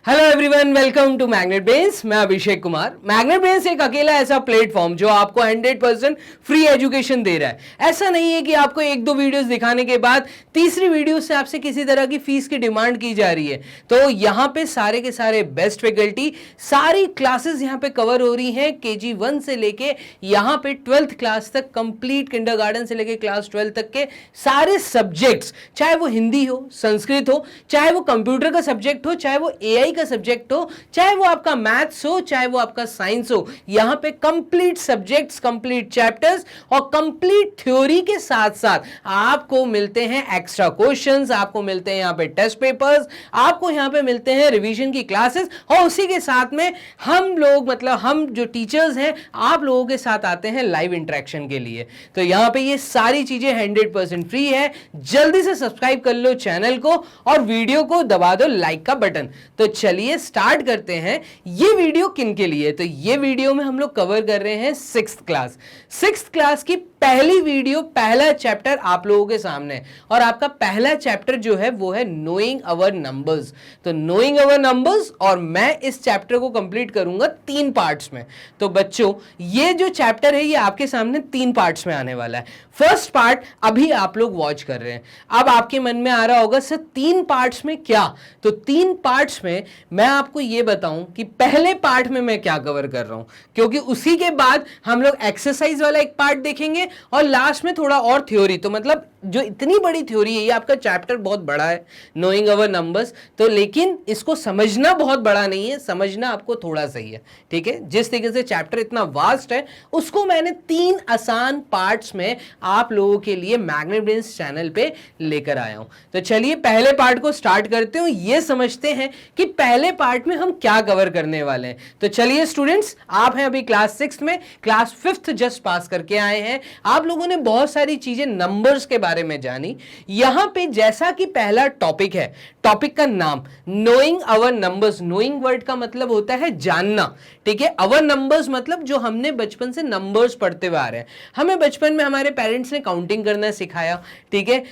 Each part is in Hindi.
Hello everyone, welcome to magnet brains. मैं अभिषेक कुमार। मैग्नेट ब्रेन्स एक अकेला ऐसा प्लेटफॉर्म जो आपको 100% फ्री एजुकेशन दे रहा है। ऐसा नहीं है कि आपको एक दो वीडियोस दिखाने के बाद तीसरी वीडियो से आपसे किसी तरह की फीस की डिमांड की जा रही है। तो यहाँ पे सारे के सारे बेस्ट फैकल्टी, सारी क्लासेस यहाँ पे कवर हो रही हैं, KG 1 से लेके यहाँ पे 12th क्लास तक, कंप्लीट किंडरगार्टन से लेके क्लास 12 तक के सारे सब्जेक्ट्स, चाहे वो हिंदी हो, संस्कृत हो, चाहे वो कंप्यूटर का सब्जेक्ट हो, चाहे वो AI का सब्जेक्ट हो, चाहे वो आपका मैथ्स हो, चाहे वो आपका साइंस हो। यहां पे कंप्लीट सब्जेक्ट्स, कंप्लीट चैप्टर्स और कंप्लीट थ्योरी के साथ साथ आपको मिलते हैं एक्स्ट्रा क्वेश्चंस, आपको मिलते हैं यहां पे टेस्ट पेपर्स, आपको यहां पे मिलते हैं रिवीजन की क्लासेस और उसी के साथ में हम लोग, मतलब हम जो टीचर्स हैं, आप लोगों के साथ आते हैं लाइव इंटरेक्शन के लिए। तो यहां पे ये सारी चीजें 100% फ्री है। जल्दी से सब्सक्राइब कर लो चैनल को और वीडियो को दबा दो लाइक का बटन। तो चलिए स्टार्ट करते हैं। ये वीडियो किन के लिए? तो ये वीडियो में हम लोग कवर कर रहे हैं 6th क्लास की पहली वीडियो, पहला चैप्टर आप लोगों के सामने। और आपका पहला चैप्टर जो है वो है नोइंग अवर नंबर्स। तो नोइंग अवर नंबर्स, और मैं इस चैप्टर को कंप्लीट करूंगा 3 पार्ट्स में। तो बच्चों, ये जो चैप्टर है ये आपके सामने 3 पार्ट्स में आने वाला है। फर्स्ट पार्ट अभी आप लोग वॉच कर रहे हैं। अब आपके मन में आ रहा होगा सर 3 पार्ट्स में क्या? तो 3 पार्ट्स में मैं आपको ये बताऊं कि पहले पार्ट में मैं क्या कवर कर रहा हूं, क्योंकि उसी के बाद हम लोग एक्सरसाइज वाला एक पार्ट देखेंगे और लास्ट में थोड़ा और थ्योरी। तो मतलब जो इतनी बड़ी थ्योरी है, ये आपका चैप्टर बहुत बड़ा है, नोइंग अवर नंबर्स। तो लेकिन इसको समझना बहुत बड़ा नहीं है, समझना आपको थोड़ा सही है, ठीक है। जिस तरीके से चैप्टर इतना वास्ट है, उसको मैंने 3 आसान पार्ट्स में आप लोगों के लिए मैग्नेट ब्रेन्स चैनल पे लेकर आया हूं। तो चलिए पहले पार्ट को स्टार्ट करते हैं, ये समझते हैं कि पहले पार्ट में हम क्या कवर करने वाले हैं। तो चलिए स्टूडेंट्स, आप हैं अभी क्लास 6 में, क्लास 5th जस्ट पास करके आए हैं। आप लोगों ने बहुत सारी चीजें नंबर्स के बारे में जानी। यहां पे जैसा कि पहला टॉपिक है, टॉपिक का नाम नोइंग अवर नंबर्स। नोइंग वर्ड का मतलब होता है जानना, ठीक है। अवर नंबर्स मतलब जो हमने बचपन से नंबर्स पढ़ते हुए आ रहे हैं। हमें बचपन में हमारे पेरेंट्स ने काउंटिंग करना सिखाया, ठीक है।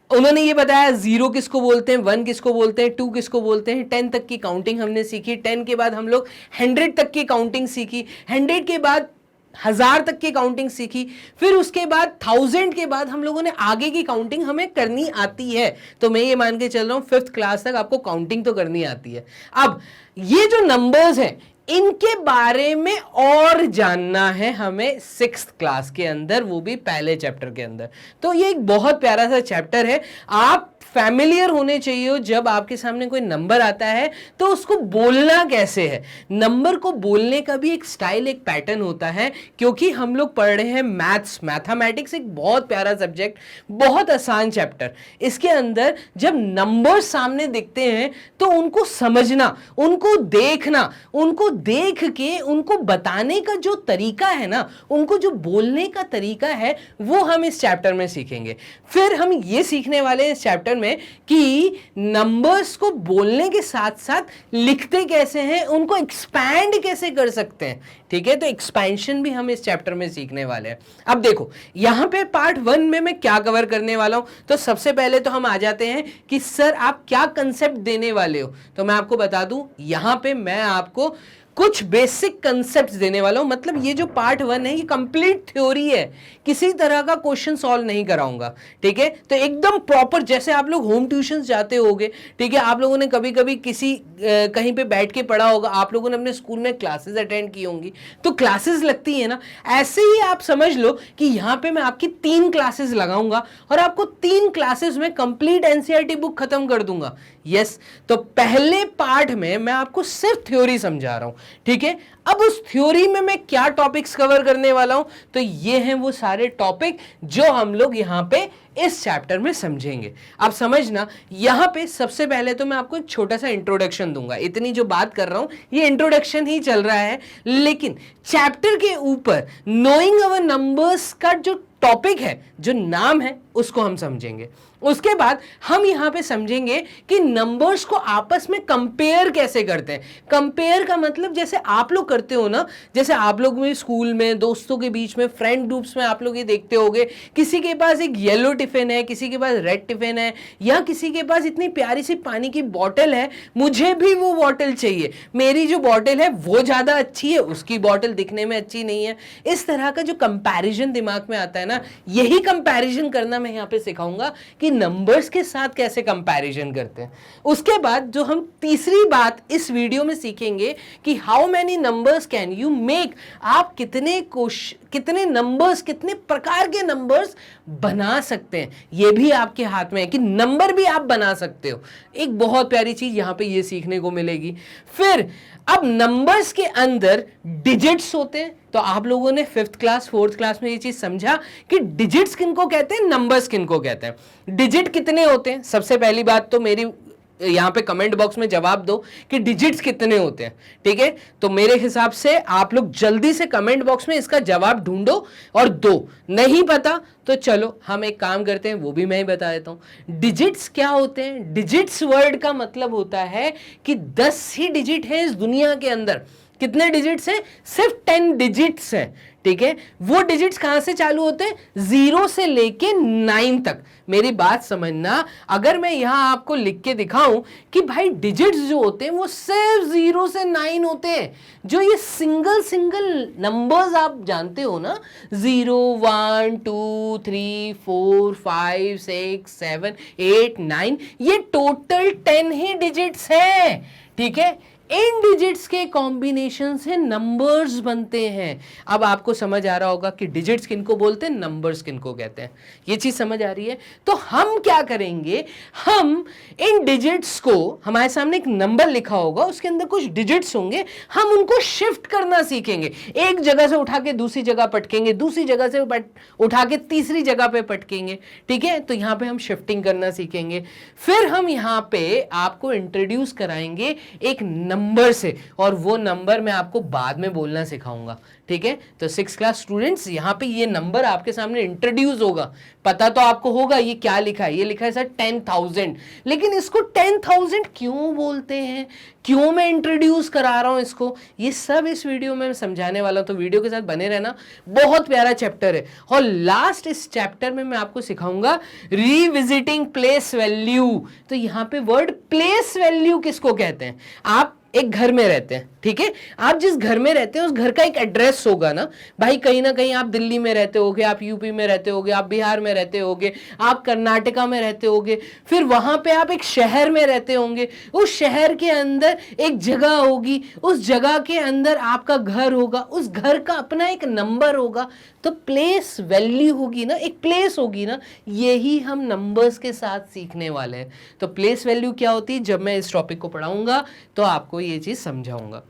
उन्होंने ये बताया 0 किसको बोलते हैं, 1 किसको बोलते हैं, 2 किसको बोलते हैं। 10 तक की काउंटिंग हमने सीखी। 10 के बाद हम लोग 100 तक की काउंटिंग सीखी। 100 के बाद 1000 तक की काउंटिंग सीखी। फिर उसके बाद 1000 के बाद हम लोगों ने आगे की काउंटिंग हमें करनी आती है। तो मैं ये मान के चल रहा हूं 5th क्लास तक आपको काउंटिंग तो करनी आती है। अब ये जो नंबर्स हैं, इनके बारे में और जानना है हमें 6th क्लास के अंदर, वो भी पहले चैप्टर के अंदर। तो ये एक बहुत प्यारा सा चैप्टर है। आप फैमिलियर होने चाहिए हो, जब आपके सामने कोई नंबर आता है तो उसको बोलना कैसे है। नंबर को बोलने का भी एक स्टाइल, एक पैटर्न होता है, क्योंकि हम लोग पढ़ रहे हैं मैथ्स, मैथमेटिक्स एक बहुत प्यारा सब्जेक्ट, बहुत आसान चैप्टर। इसके अंदर जब नंबर सामने दिखते हैं तो उनको समझना, उनको देखना, उनको देख के उनको बताने का जो तरीका है ना, उनको जो बोलने का तरीका है, वो हम इस चैप्टर में सीखेंगे। फिर हम ये सीखने वाले हैं इस चैप्टर में कि नंबर्स को बोलने के साथ साथ लिखते कैसे हैं, उनको एक्सपैंड कैसे कर सकते हैं, ठीक है। तो एक्सपेंशन भी हम इस चैप्टर में सीखने वाले हैं। अब देखो यहां पे पार्ट 1 में मैं क्या कवर करने वाला हूं। तो सबसे पहले तो हम आ जाते हैं कि सर आप क्या कंसेप्ट देने वाले हो। तो मैं आपको बता दूं, यहां पे मैं आपको कुछ बेसिक कंसेप्ट्स देने वाला हूं। मतलब ये जो पार्ट 1 है ये कंप्लीट थ्योरी है, किसी तरह का क्वेश्चन सॉल्व नहीं कराऊंगा, ठीक है। तो एकदम प्रॉपर, जैसे आप लोग होम ट्यूशन जाते होगे, ठीक है। आप लोगों ने कभी कभी किसी कहीं पे बैठ के पढ़ा होगा, आप लोगों ने अपने स्कूल में क्लासेस अटेंड की होंगी, तो क्लासेस लगती है ना, ऐसे ही आप समझ लो कि यहाँ पे मैं आपकी 3 क्लासेस लगाऊंगा और आपको 3 क्लासेस में कंप्लीट NCERT बुक खत्म कर दूंगा। यस, तो पहले पार्ट में मैं आपको सिर्फ थ्योरी समझा रहा हूं, ठीक है। अब उस थ्योरी में मैं क्या टॉपिक्स कवर करने वाला हूं, तो ये हैं वो सारे टॉपिक जो हम लोग यहां पे इस चैप्टर में समझेंगे। अब समझना, यहां पे सबसे पहले तो मैं आपको एक छोटा सा इंट्रोडक्शन दूंगा। इतनी जो बात कर रहा हूं ये इंट्रोडक्शन ही चल रहा है, लेकिन चैप्टर के ऊपर नोइंग अवर नंबर्स का जो टॉपिक है, जो नाम है, उसको हम समझेंगे। उसके बाद हम यहां पे समझेंगे कि नंबर्स को आपस में कंपेयर कैसे करते हैं। कंपेयर का मतलब जैसे आप लोग करते हो ना, जैसे आप लोग में स्कूल में दोस्तों के बीच में फ्रेंड ग्रुप्स में आप लोग ये देखते होगे, किसी के पास एक येलो टिफिन है, किसी के पास रेड टिफिन है, या किसी के पास इतनी प्यारी सी पानी की बॉटल है, मुझे भी वो बॉटल चाहिए, मेरी जो बॉटल है वो ज्यादा अच्छी है, उसकी बॉटल दिखने में अच्छी नहीं है। इस तरह का जो कंपैरिजन दिमाग में आता है ना, यही कंपैरिजन करना मैं यहां पे सिखाऊंगा कि नंबर्स के साथ कैसे कंपैरिजन करते हैं। उसके बाद जो हम तीसरी बात इस वीडियो में सीखेंगे कि how many numbers can you make, आप कितने नंबर्स, कितने प्रकार के नंबर्स बना सकते हैं, ये भी आपके हाथ में है कि नंबर भी आप बना सकते हो। एक बहुत प्यारी चीज यहां पे ये सीखने को मिलेगी। फिर अब नंबर्स के अंदर डिजिट्स होते हैं, तो आप लोगों ने 5th क्लास 4th क्लास में ये चीज समझा कि डिजिट्स किनको कहते हैं, नंबर्स किनको कहते हैं। डिजिट कितने होते हैं, सबसे पहली बात तो मेरी यहां पे कमेंट बॉक्स में जवाब दो कि डिजिट्स कितने होते हैं, ठीक है। तो मेरे हिसाब से आप लोग जल्दी से कमेंट बॉक्स में इसका जवाब ढूंढो और दो। नहीं पता तो चलो हम एक काम करते हैं, वो भी मैं ही बता देता हूं। डिजिट्स क्या होते हैं? डिजिट्स वर्ड का मतलब होता है कि 10 ही डिजिट है इस दुनिया के अंदर। कितने डिजिट्स हैं? सिर्फ 10 डिजिट्स हैं, ठीक है। वो डिजिट्स कहां से चालू होते हैं? 0 से लेके 9 तक। मेरी बात समझना, अगर मैं यहां आपको लिख के दिखाऊं कि भाई डिजिट्स जो होते हैं वो सिर्फ 0 से 9 होते हैं। जो ये सिंगल नंबर्स आप जानते हो ना, 0 1 2 3 4 5 6 7 8 9, ये टोटल 10 ही डिजिट्स है, ठीक है। इन डिजिट्स के कॉम्बिनेशन से नंबर्स बनते हैं। अब आपको समझ आ रहा होगा कि डिजिट्स किनको बोलते हैं, नंबर्स किनको कहते हैं। ये चीज समझ आ रही है? तो हम क्या करेंगे, हम इन डिजिट्स को, हमारे सामने एक नंबर लिखा होगा, उसके अंदर कुछ डिजिट्स होंगे, हम उनको शिफ्ट करना सीखेंगे। एक जगह से उठा के दूसरी जगह पटकेंगे, दूसरी जगह से उठा के तीसरी जगह पे पटकेंगे, ठीक है। तो यहां पे हम शिफ्टिंग करना सीखेंगे। फिर हम यहां पे आपको इंट्रोड्यूस कराएंगे एक नंबर से, और वो नंबर मैं आपको बाद में बोलना सिखाऊंगा, ठीक है। तो 6th क्लास स्टूडेंट्स, यहां पे ये नंबर आपके सामने इंट्रोड्यूस होगा। पता तो आपको होगा ये क्या लिखा है, ये लिखा है सर 10,000, लेकिन इसको 10,000 क्यों बोलते हैं, क्यों मैं इंट्रोड्यूस करा रहा हूं इसको, ये सब इस वीडियो में समझाने वाला हूं। तो वीडियो के साथ बने रहना, बहुत प्यारा चैप्टर है। और लास्ट इस चैप्टर में मैं आपको सिखाऊंगा रिविजिटिंग प्लेस वैल्यू। तो यहां पे वर्ड प्लेस वैल्यू किसको कहते हैं? आप एक घर में रहते हैं, ठीक है। आप जिस घर में रहते हैं उस घर का एक एड्रेस होगा ना भाई। कहीं ना कहीं आप दिल्ली में रहते होगे, आप यूपी में रहते होगे, आप बिहार में रहते होगे, आप कर्नाटका में रहते होगे, फिर वहां पे आप एक शहर में रहते होंगे, उस शहर के अंदर एक जगह होगी, उस जगह के अंदर आपका घर होगा, उस घर का अपना एक नंबर होगा। तो प्लेस वैल्यू होगी ना, एक प्लेस होगी ना, यही हम नंबर्स के साथ सीखने वाले हैं। तो प्लेस वैल्यू क्या होती है, जब मैं इस टॉपिक को पढ़ाऊंगा तो आपको ये चीज समझाऊंगा।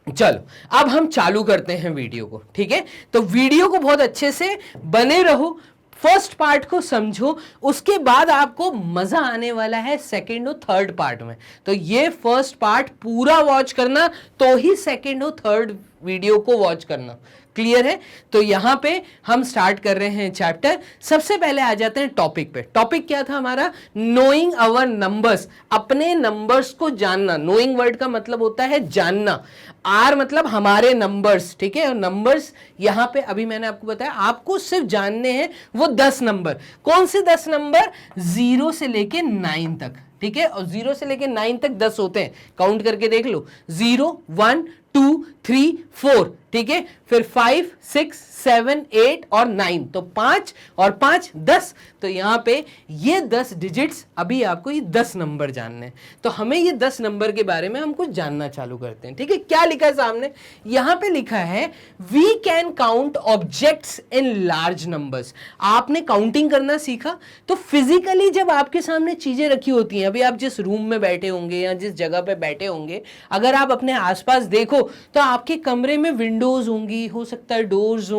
चलो अब हम चालू करते हैं वीडियो को, ठीक है। तो वीडियो को बहुत अच्छे से बने रहो, फर्स्ट पार्ट को समझो, उसके बाद आपको मजा आने वाला है सेकंड और थर्ड पार्ट में। तो ये फर्स्ट पार्ट पूरा वॉच करना, तो ही सेकंड और थर्ड वीडियो को वॉच करना। क्लियर है? तो यहां पे हम स्टार्ट कर रहे हैं चैप्टर। सबसे पहले आ जाते हैं टॉपिक पे। टॉपिक क्या था हमारा? नोइंग आवर नंबर्स, अपने नंबर्स को जानना। नोइंग वर्ड का मतलब होता है जानना, आर मतलब हमारे नंबर्स, ठीक है। और नंबर्स यहां पे अभी मैंने आपको बताया, आपको सिर्फ जानने हैं वो 10 नंबर। कौन से 10 नंबर? 0 से लेके 9 तक, ठीक है। और 0 से लेके 9 तक 10 होते हैं, काउंट करके देख लो। 0 1 2 3 4, ठीक है। फिर 5 6 7 8 और 9, तो 5 और 5 10। तो यहां पे ये 10 डिजिट्स, अभी आपको ये 10 नंबर जानने हैं। तो हमें ये 10 नंबर के बारे में हम कुछ जानना चालू करते हैं, ठीक है। क्या लिखा है सामने? यहां पे लिखा है we can count objects in large numbers. आपने काउंटिंग करना सीखा, तो फिजिकली जब आपके सामने चीजें रखी होती हैं, अभी आप जिस रूम में बैठे होंगे या जिस जगह पे बैठे होंगे, अगर आप अपने आसपास देखो तो आपके कमरे में विंडोज होंगी, हो सकता है डोर्स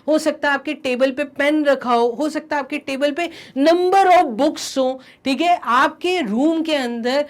हो सकता है आपके टेबल पे पेन रखा हो सकता है आपके टेबल पे नंबर ऑफ बुक्स हो, ठीक है। आपके रूम के अंदर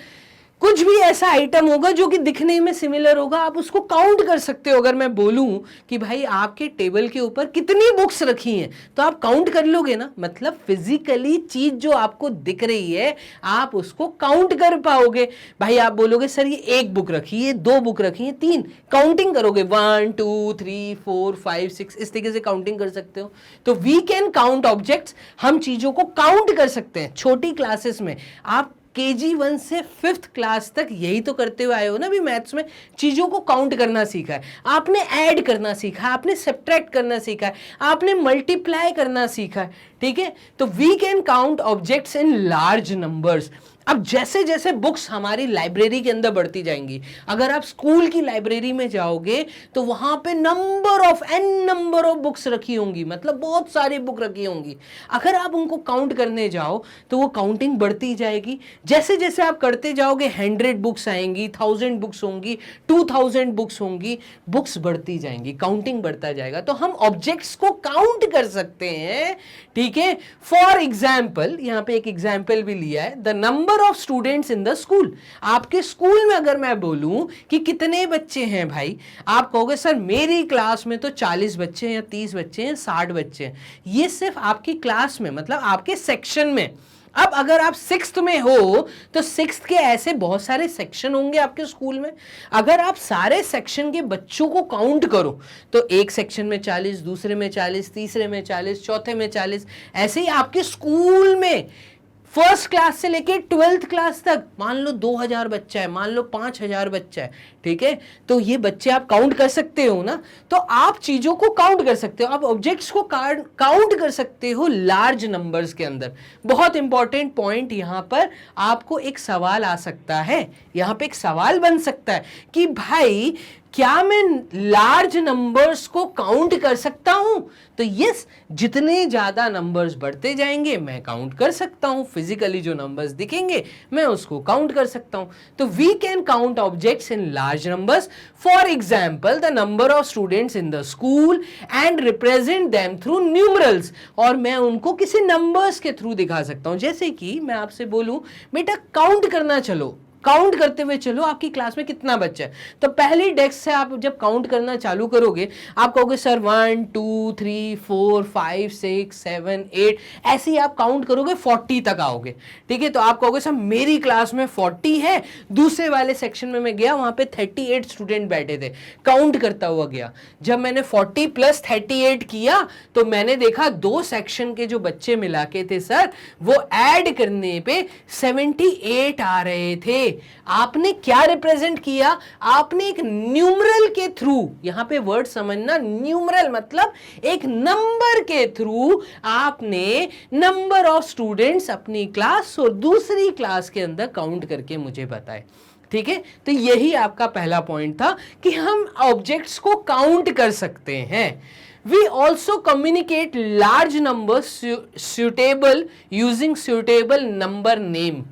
कुछ भी ऐसा आइटम होगा जो कि दिखने में सिमिलर होगा, आप उसको काउंट कर सकते हो। अगर मैं बोलूं कि भाई आपके टेबल के ऊपर कितनी बुक्स रखी हैं, तो आप काउंट कर लोगे ना। मतलब फिजिकली चीज जो आपको दिख रही है आप उसको काउंट कर पाओगे। भाई आप बोलोगे सर ये एक बुक रखी है, दो बुक रखी है, तीन, काउंटिंग करोगे 1 2 3 4 5 6, इस तरीके से काउंटिंग कर सकते हो। तो वी कैन काउंट ऑब्जेक्ट्स, हम चीजों को काउंट कर सकते हैं। छोटी क्लासेस में आप KG1 से 5th क्लास तक यही तो करते हुए आए हो ना अभी मैथ्स में, चीजों को काउंट करना सीखा है आपने, ऐड करना सीखा है आपने, सब्ट्रैक्ट करना सीखा है आपने, मल्टीप्लाई करना सीखा है। ठीक है, तो we can count objects in large numbers. अब जैसे जैसे बुक्स हमारी लाइब्रेरी के अंदर बढ़ती जाएंगी, अगर आप स्कूल की लाइब्रेरी में जाओगे तो वहां पे नंबर ऑफ बुक्स रखी होंगी, मतलब बहुत सारी बुक रखी होंगी। अगर आप उनको काउंट करने जाओ तो वो काउंटिंग बढ़ती जाएगी। जैसे जैसे आप करते जाओगे 100 बुक्स आएंगी, 1000 बुक्स होंगी, 2000 बुक्स होंगी, बुक्स बढ़ती जाएंगी, काउंटिंग बढ़ता जाएगा। तो हम ऑब्जेक्ट्स को काउंट कर सकते हैं। ठीक है, फॉर एग्जाम्पल, यहां पे एक एग्जाम्पल भी लिया है, the number of students in the school. आपके स्कूल में अगर मैं बोलूं कि कितने बच्चे हैं भाई, आप कहोगे सर मेरी क्लास में तो 40 बच्चे हैं या 30 बच्चे हैं, 60 बच्चे हैं। ये सिर्फ आपकी क्लास में, मतलब आपके सेक्शन में। अब अगर आप 6th में हो तो 6th के ऐसे बहुत सारे सेक्शन होंगे आपके स्कूल में। अगर आप सारे सेक्शन के बच्चों को काउंट करो तो एक सेक्शन में 40, दूसरे में 40, तीसरे में 40, चौथे में 40, ऐसे ही आपके स्कूल में फर्स्ट क्लास से लेके 12th क्लास तक मान लो 2000 बच्चा है, मान लो 5000 बच्चा है। ठीक है, तो ये बच्चे आप काउंट कर सकते हो ना, तो आप चीजों को काउंट कर सकते हो, आप ऑब्जेक्ट्स को काउंट कर सकते हो लार्ज नंबर्स के अंदर। बहुत इंपॉर्टेंट पॉइंट, यहां पर आपको एक सवाल आ सकता है, यहां पे एक सवाल बन सकता है कि भाई क्या मैं लार्ज नंबर्स को काउंट कर सकता हूं? तो यस, जितने ज्यादा नंबर्स बढ़ते जाएंगे मैं काउंट कर सकता हूं, फिजिकली जो नंबर्स दिखेंगे मैं उसको काउंट कर सकता हूं। तो we can count objects in large numbers, for example the number of students in the school and represent them through numerals, और मैं उनको किसी नंबर्स के थ्रू दिखा सकता हूं। जैसे कि मैं आपसे बोलूं बेटा काउंट करना चलो, काउंट करते हुए चलो आपकी क्लास में कितना बच्चा है, तो पहली डेस्क से आप जब काउंट करना चालू करोगे आप कहोगे सर 1 2 3 4 5 6 7 8, ऐसे ही आप काउंट करोगे 40 तक आओगे। ठीक है, तो आप कहोगे सर मेरी क्लास में 40 है। दूसरे वाले सेक्शन में मैं गया, वहां पे 38 स्टूडेंट बैठे थे, काउंट करता हुआ गया। जब मैंने 40 प्लस 38 किया तो मैंने देखा दो सेक्शन के जो बच्चे मिला के थे सर, वो ऐड करने पे 78 आ रहे थे। आपने क्या रिप्रेजेंट किया? आपने एक न्यूमरल के थ्रू, यहां पे वर्ड समझना, न्यूमरल मतलब एक नंबर के थ्रू आपने नंबर ऑफ स्टूडेंट्स अपनी क्लास और दूसरी क्लास के अंदर काउंट करके मुझे बताए। ठीक है, तो यही आपका पहला पॉइंट था कि हम ऑब्जेक्ट्स को काउंट कर सकते हैं। We also communicate large numbers suitable using suitable number name।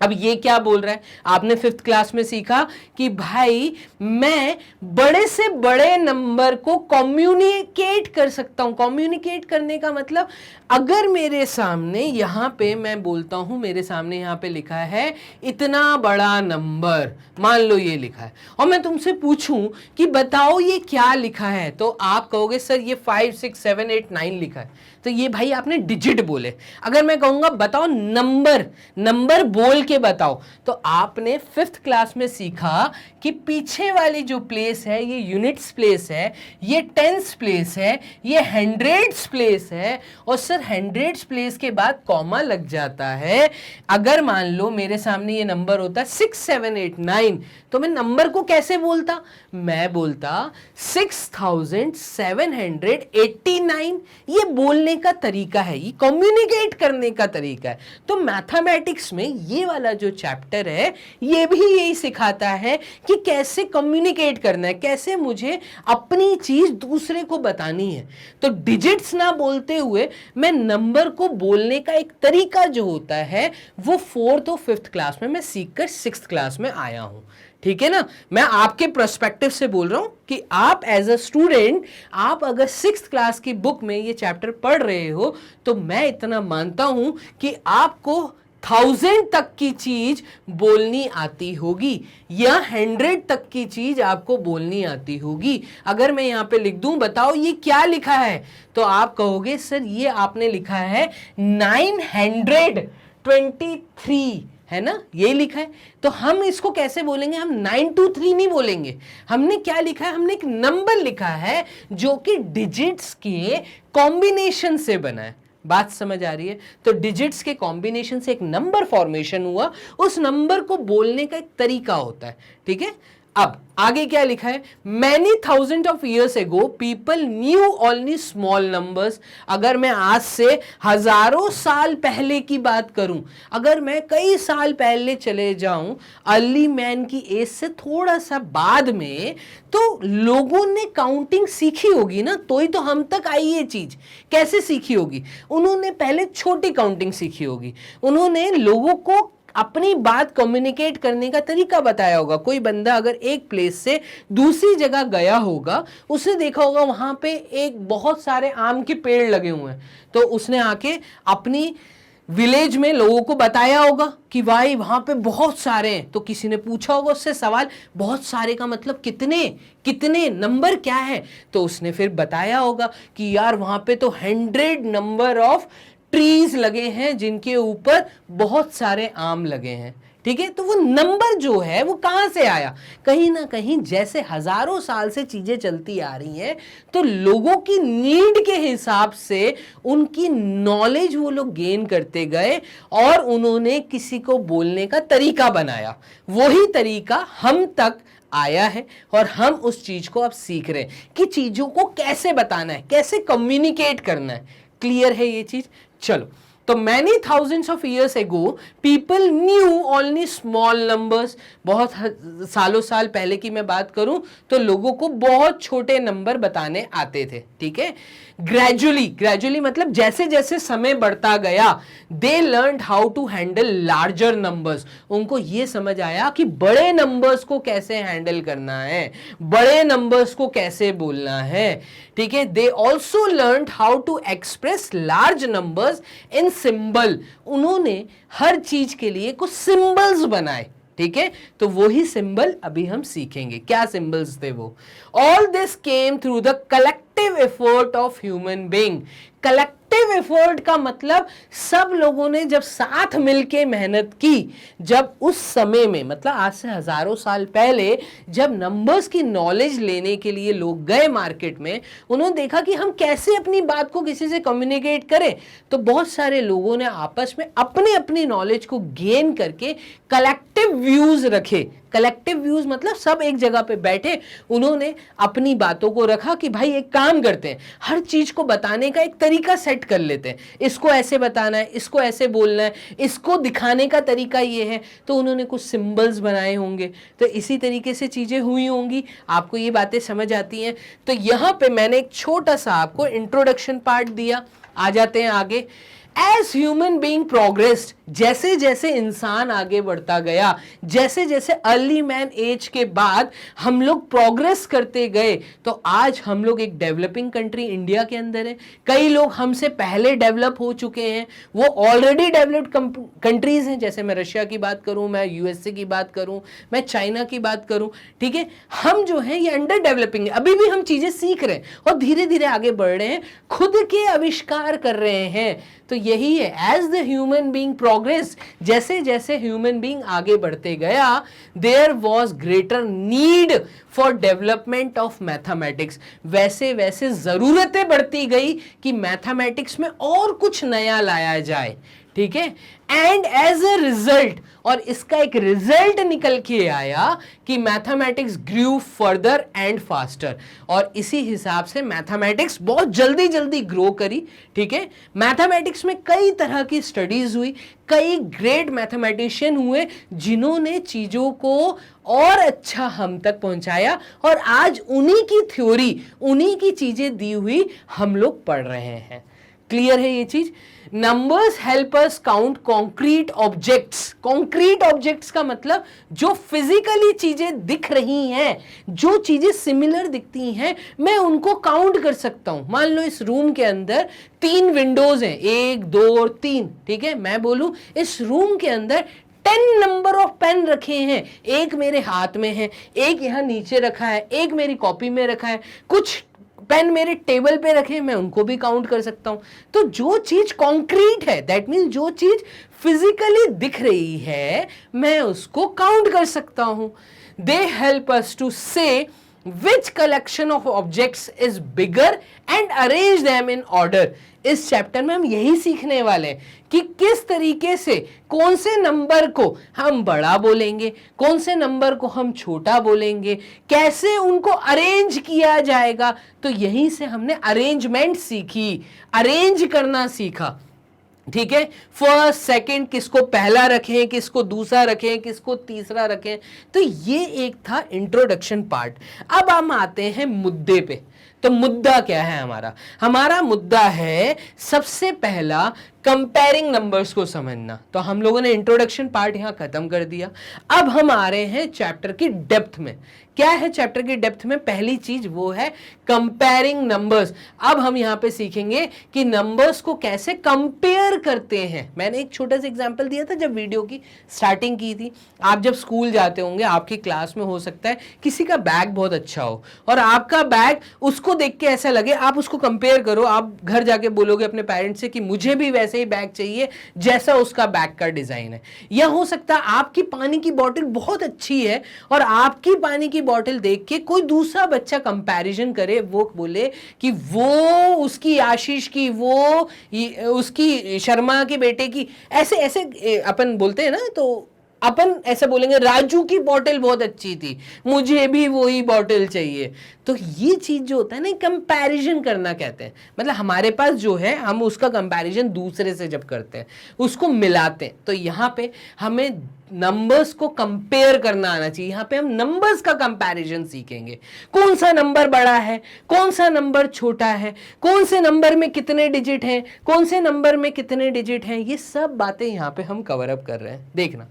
अब ये क्या बोल रहा है? आपने 5th क्लास में सीखा कि भाई मैं बड़े से बड़े नंबर को कम्युनिकेट कर सकता हूं। कम्युनिकेट करने का मतलब, अगर मेरे सामने यहां पे मैं बोलता हूं, मेरे सामने यहां पे लिखा है इतना बड़ा नंबर, मान लो ये लिखा है, और मैं तुमसे पूछूं कि बताओ ये क्या लिखा है, तो आप कहोगे सर ये 5 6 7 8 9 लिखा है। तो ये भाई आपने डिजिट बोले। अगर मैं कहूंगा बताओ नंबर बोल के बताओ, तो आपने 5th क्लास में सीखा कि पीछे वाली जो प्लेस है ये यूनिट्स प्लेस है, ये टेंस प्लेस है, ये हंड्रेड्स प्लेस है, और सर हंड्रेड्स प्लेस के बाद कॉमा लग जाता है। अगर मान लो मेरे सामने ये नंबर होता 6 7 8 9, तो मैं नंबर को कैसे बोलता? मैं बोलता 6789। ये बोलने का तरीका है, ये कम्युनिकेट करने का तरीका है। तो मैथमेटिक्स में ये वाला जो चैप्टर है ये भी यही सिखाता है कि कैसे कम्युनिकेट करना है, कैसे मुझे अपनी चीज दूसरे को बतानी है। तो डिजिट्स ना बोलते हुए मैं नंबर को बोलने का एक तरीका जो होता है वो 4th और 5th क्लास में मैं सीखकर 6th क्लास में आया हूं। ठीक है ना, मैं आपके पर्सपेक्टिव से बोल रहा हूं कि आप एज अ स्टूडेंट, आप अगर 6th क्लास की बुक में ये चैप्टर पढ़ रहे हो तो मैं इतना मानता हूं कि आपको 1000 तक की चीज बोलनी आती होगी या 100 तक की चीज आपको बोलनी आती होगी। अगर मैं यहां पे लिख दूं, बताओ ये क्या लिखा है, तो आप कहोगे सर ये आपने लिखा है 923, है ना, ये लिखा है। तो हम इसको कैसे बोलेंगे, हम 923 नहीं बोलेंगे। हमने क्या लिखा है, हमने एक नंबर लिखा है जो कि डिजिट्स के कॉम्बिनेशन से बना है। बात समझ आ रही है? तो डिजिट्स के कॉम्बिनेशन से एक नंबर फॉर्मेशन हुआ, उस नंबर को बोलने का एक तरीका होता है, ठीक है। अब आगे क्या लिखा है, many thousand of years ago people new only small numbers. अगर मैं आज से हजारों साल पहले की बात करूं, अगर मैं कई साल पहले चले जाऊं, अर्ली मैन की एज से थोड़ा सा बाद में, तो लोगों ने काउंटिंग सीखी होगी ना, तो ही तो हम तक आई ये चीज। कैसे सीखी होगी, उन्होंने पहले छोटी काउंटिंग सीखी होगी, उन्होंने लोगों को अपनी बात कम्युनिकेट करने का तरीका बताया होगा। कोई बंदा अगर एक प्लेस से दूसरी जगह गया होगा, उसने देखा होगा वहां पे एक बहुत सारे आम के पेड़ लगे हुए हैं, तो उसने आके अपनी विलेज में लोगों को बताया होगा कि भाई वहां पे बहुत सारे हैं। तो किसी ने पूछा होगा उससे सवाल, बहुत सारे का मतलब कितने, कितने नंबर क्या है, तो उसने फिर बताया होगा कि यार वहां पे तो 100 नंबर ऑफ ट्रीज लगे हैं जिनके ऊपर बहुत सारे आम लगे हैं, ठीक है। तो वो नंबर जो है वो कहां से आया, कहीं ना कहीं जैसे हजारों साल से चीजें चलती आ रही हैं, तो लोगों की नीड के हिसाब से उनकी नॉलेज वो लोग गेन करते गए और उन्होंने किसी को बोलने का तरीका बनाया। वही तरीका हम तक आया है और हम उस चीज को अब सीख रहे हैं कि चीजों को कैसे बताना है, कैसे कम्युनिकेट करना है। क्लियर है ये चीज? चलो, तो many thousands of years ago people new only small numbers. बहुत सालों साल पहले की मैं बात करूं तो लोगों को बहुत छोटे नंबर बताने आते थे, ठीक है। ग्रेजुअली मतलब जैसे जैसे समय बढ़ता गया, they learned how to handle larger numbers. उनको ये समझ आया कि बड़े नंबर्स को कैसे हैंडल करना है, बड़े नंबर्स को कैसे बोलना है, ठीक है। They also learned how to express large numbers in symbol. उन्होंने हर चीज के लिए कुछ सिंबल्स बनाए, ठीक है। तो वही सिंबल अभी हम सीखेंगे। क्या सिंबल्स थे वो? All this came through the collective effort of human being. Collective effort का मतलब सब लोगों ने जब साथ मिलके मेहनत की, जब उस समय में, मतलब आज से हजारों साल पहले जब नंबर्स की नॉलेज लेने के लिए लोग गए मार्केट में, उन्होंने देखा कि हम कैसे अपनी बात को किसी से कम्युनिकेट करें। तो बहुत सारे लोगों ने आपस में अपनी अपनी नॉलेज को गेन करके कलेक्टिव व्यूज रखे। कलेक्टिव व्यूज मतलब सब एक जगह पे बैठे, उन्होंने अपनी बातों को रखा कि भाई एक काम करते हैं, हर चीज को बताने का एक तरीका सेट कर लेते हैं। इसको ऐसे बताना है, इसको ऐसे बोलना है, इसको दिखाने का तरीका ये है। तो उन्होंने कुछ सिंबल्स बनाए होंगे, तो इसी तरीके से चीजें हुई होंगी। आपको ये बातें समझ आती हैं? तो यहां पे मैंने एक छोटा सा आपको इंट्रोडक्शन पार्ट दिया। आ जाते हैं आगे। एज ह्यूमन बीइंग प्रोग्रेस्ड, जैसे जैसे इंसान आगे बढ़ता गया, जैसे जैसे अर्ली मैन एज के बाद हम लोग प्रोग्रेस करते गए, तो आज हम लोग एक डेवलपिंग कंट्री इंडिया के अंदर है। कई लोग हमसे पहले डेवलप हो चुके हैं, वो ऑलरेडी डेवलप्ड कंट्रीज हैं। जैसे मैं रशिया की बात करूं, मैं यूएसए की बात करूं, मैं चाइना की बात करूं, ठीक है। हम जो है ये अंडर डेवलपिंग है, अभी भी हम चीजें सीख रहे हैं और धीरे धीरे आगे बढ़ रहे हैं, खुद के आविष्कार कर रहे हैं। तो यही है, as the human being progress, जैसे जैसे ह्यूमन बीइंग आगे बढ़ते गया, there was greater need for development of mathematics. वैसे वैसे जरूरतें बढ़ती गई कि मैथमेटिक्स में और कुछ नया लाया जाए, ठीक है। एंड एज अ रिजल्ट, और इसका एक रिजल्ट निकल के आया कि mathematics grew further and faster. और इसी हिसाब से मैथमेटिक्स बहुत जल्दी जल्दी ग्रो करी, ठीक है। मैथमेटिक्स में कई तरह की स्टडीज हुई, कई ग्रेट मैथमेटिशियन हुए जिन्होंने चीजों को और अच्छा हम तक पहुंचाया, और आज उन्हीं की थ्योरी, उन्हीं की चीजें दी हुई हम लोग पढ़ रहे हैं। क्लियर है ये चीज? Numbers help us count concrete objects. Concrete objects का मतलब जो फिजिकली चीजें दिख रही हैं, जो चीजें सिमिलर दिखती हैं, मैं उनको काउंट कर सकता हूं। मान लो इस रूम के अंदर 3 विंडोज हैं, 1 2 और 3, ठीक है। मैं बोलूं इस रूम के अंदर 10 नंबर ऑफ पेन रखे हैं, एक मेरे हाथ में है, एक यहां नीचे रखा है, एक मेरी कॉपी में रखा है, कुछ पेन मेरे टेबल पे रखे, मैं उनको भी काउंट कर सकता हूं। तो जो चीज कॉन्क्रीट है, दैट मीन्स जो चीज फिजिकली दिख रही है, मैं उसको काउंट कर सकता हूं। दे हेल्प अस टू से which collection of objects is bigger and arrange them in order। इस चैप्टर में हम यही सीखने वाले हैं कि किस तरीके से कौन से नंबर को हम बड़ा बोलेंगे, कौन से नंबर को हम छोटा बोलेंगे, कैसे उनको अरेंज किया जाएगा। तो यहीं से हमने अरेंजमेंट सीखी, अरेंज करना सीखा, ठीक है। फर्स्ट सेकंड, किसको पहला रखें, किसको दूसरा रखें, किसको तीसरा रखें। तो ये एक था इंट्रोडक्शन पार्ट। अब हम आते हैं मुद्दे पे। तो मुद्दा क्या है हमारा? हमारा मुद्दा है सबसे पहला कंपेयरिंग नंबर्स को समझना। तो हम लोगों ने इंट्रोडक्शन पार्ट यहां खत्म कर दिया। अब हम आ रहे हैं चैप्टर की डेप्थ में। क्या है चैप्टर की डेप्थ में? पहली चीज वो है कंपेयरिंग नंबर्स। अब हम यहां पे सीखेंगे कि नंबर्स को कैसे कंपेयर करते हैं। मैंने एक छोटा सा एग्जांपल दिया था जब वीडियो की स्टार्टिंग की थी। आप जब स्कूल जाते होंगे, आपकी क्लास में हो सकता है किसी का बैग बहुत अच्छा हो और आपका बैग उसको देख के ऐसा लगे, आप उसको कंपेयर करो, आप घर जाके बोलोगे अपने पेरेंट्स से कि मुझे भी वैसे ही बैग चाहिए जैसा उसका बैग का डिजाइन है। या हो सकता है आपकी पानी की बोतल बहुत अच्छी है और आपकी पानी की बोतल देख के कोई दूसरा बच्चा कंपैरिजन करे, वो बोले कि वो उसकी आशीष की, वो उसकी शर्मा के बेटे की, ऐसे ऐसे अपन बोलते हैं ना। तो अपन ऐसे बोलेंगे राजू की बोतल बहुत अच्छी थी, मुझे भी वही बोतल चाहिए। तो ये चीज जो होता है ना, कंपैरिजन करना कहते हैं। मतलब हमारे पास जो है, हम उसका कंपैरिजन दूसरे से जब करते हैं, उसको मिलाते हैं। तो यहाँ पे हमें नंबर्स को कंपेयर करना आना चाहिए। यहाँ पे हम नंबर्स का कंपैरिजन सीखेंगे। कौन सा नंबर बड़ा है, कौन सा नंबर छोटा है, कौन से नंबर में कितने डिजिट हैं, कौन से नंबर में कितने डिजिट हैं, ये सब बातें यहाँ पे हम कवर अप कर रहे हैं। देखना,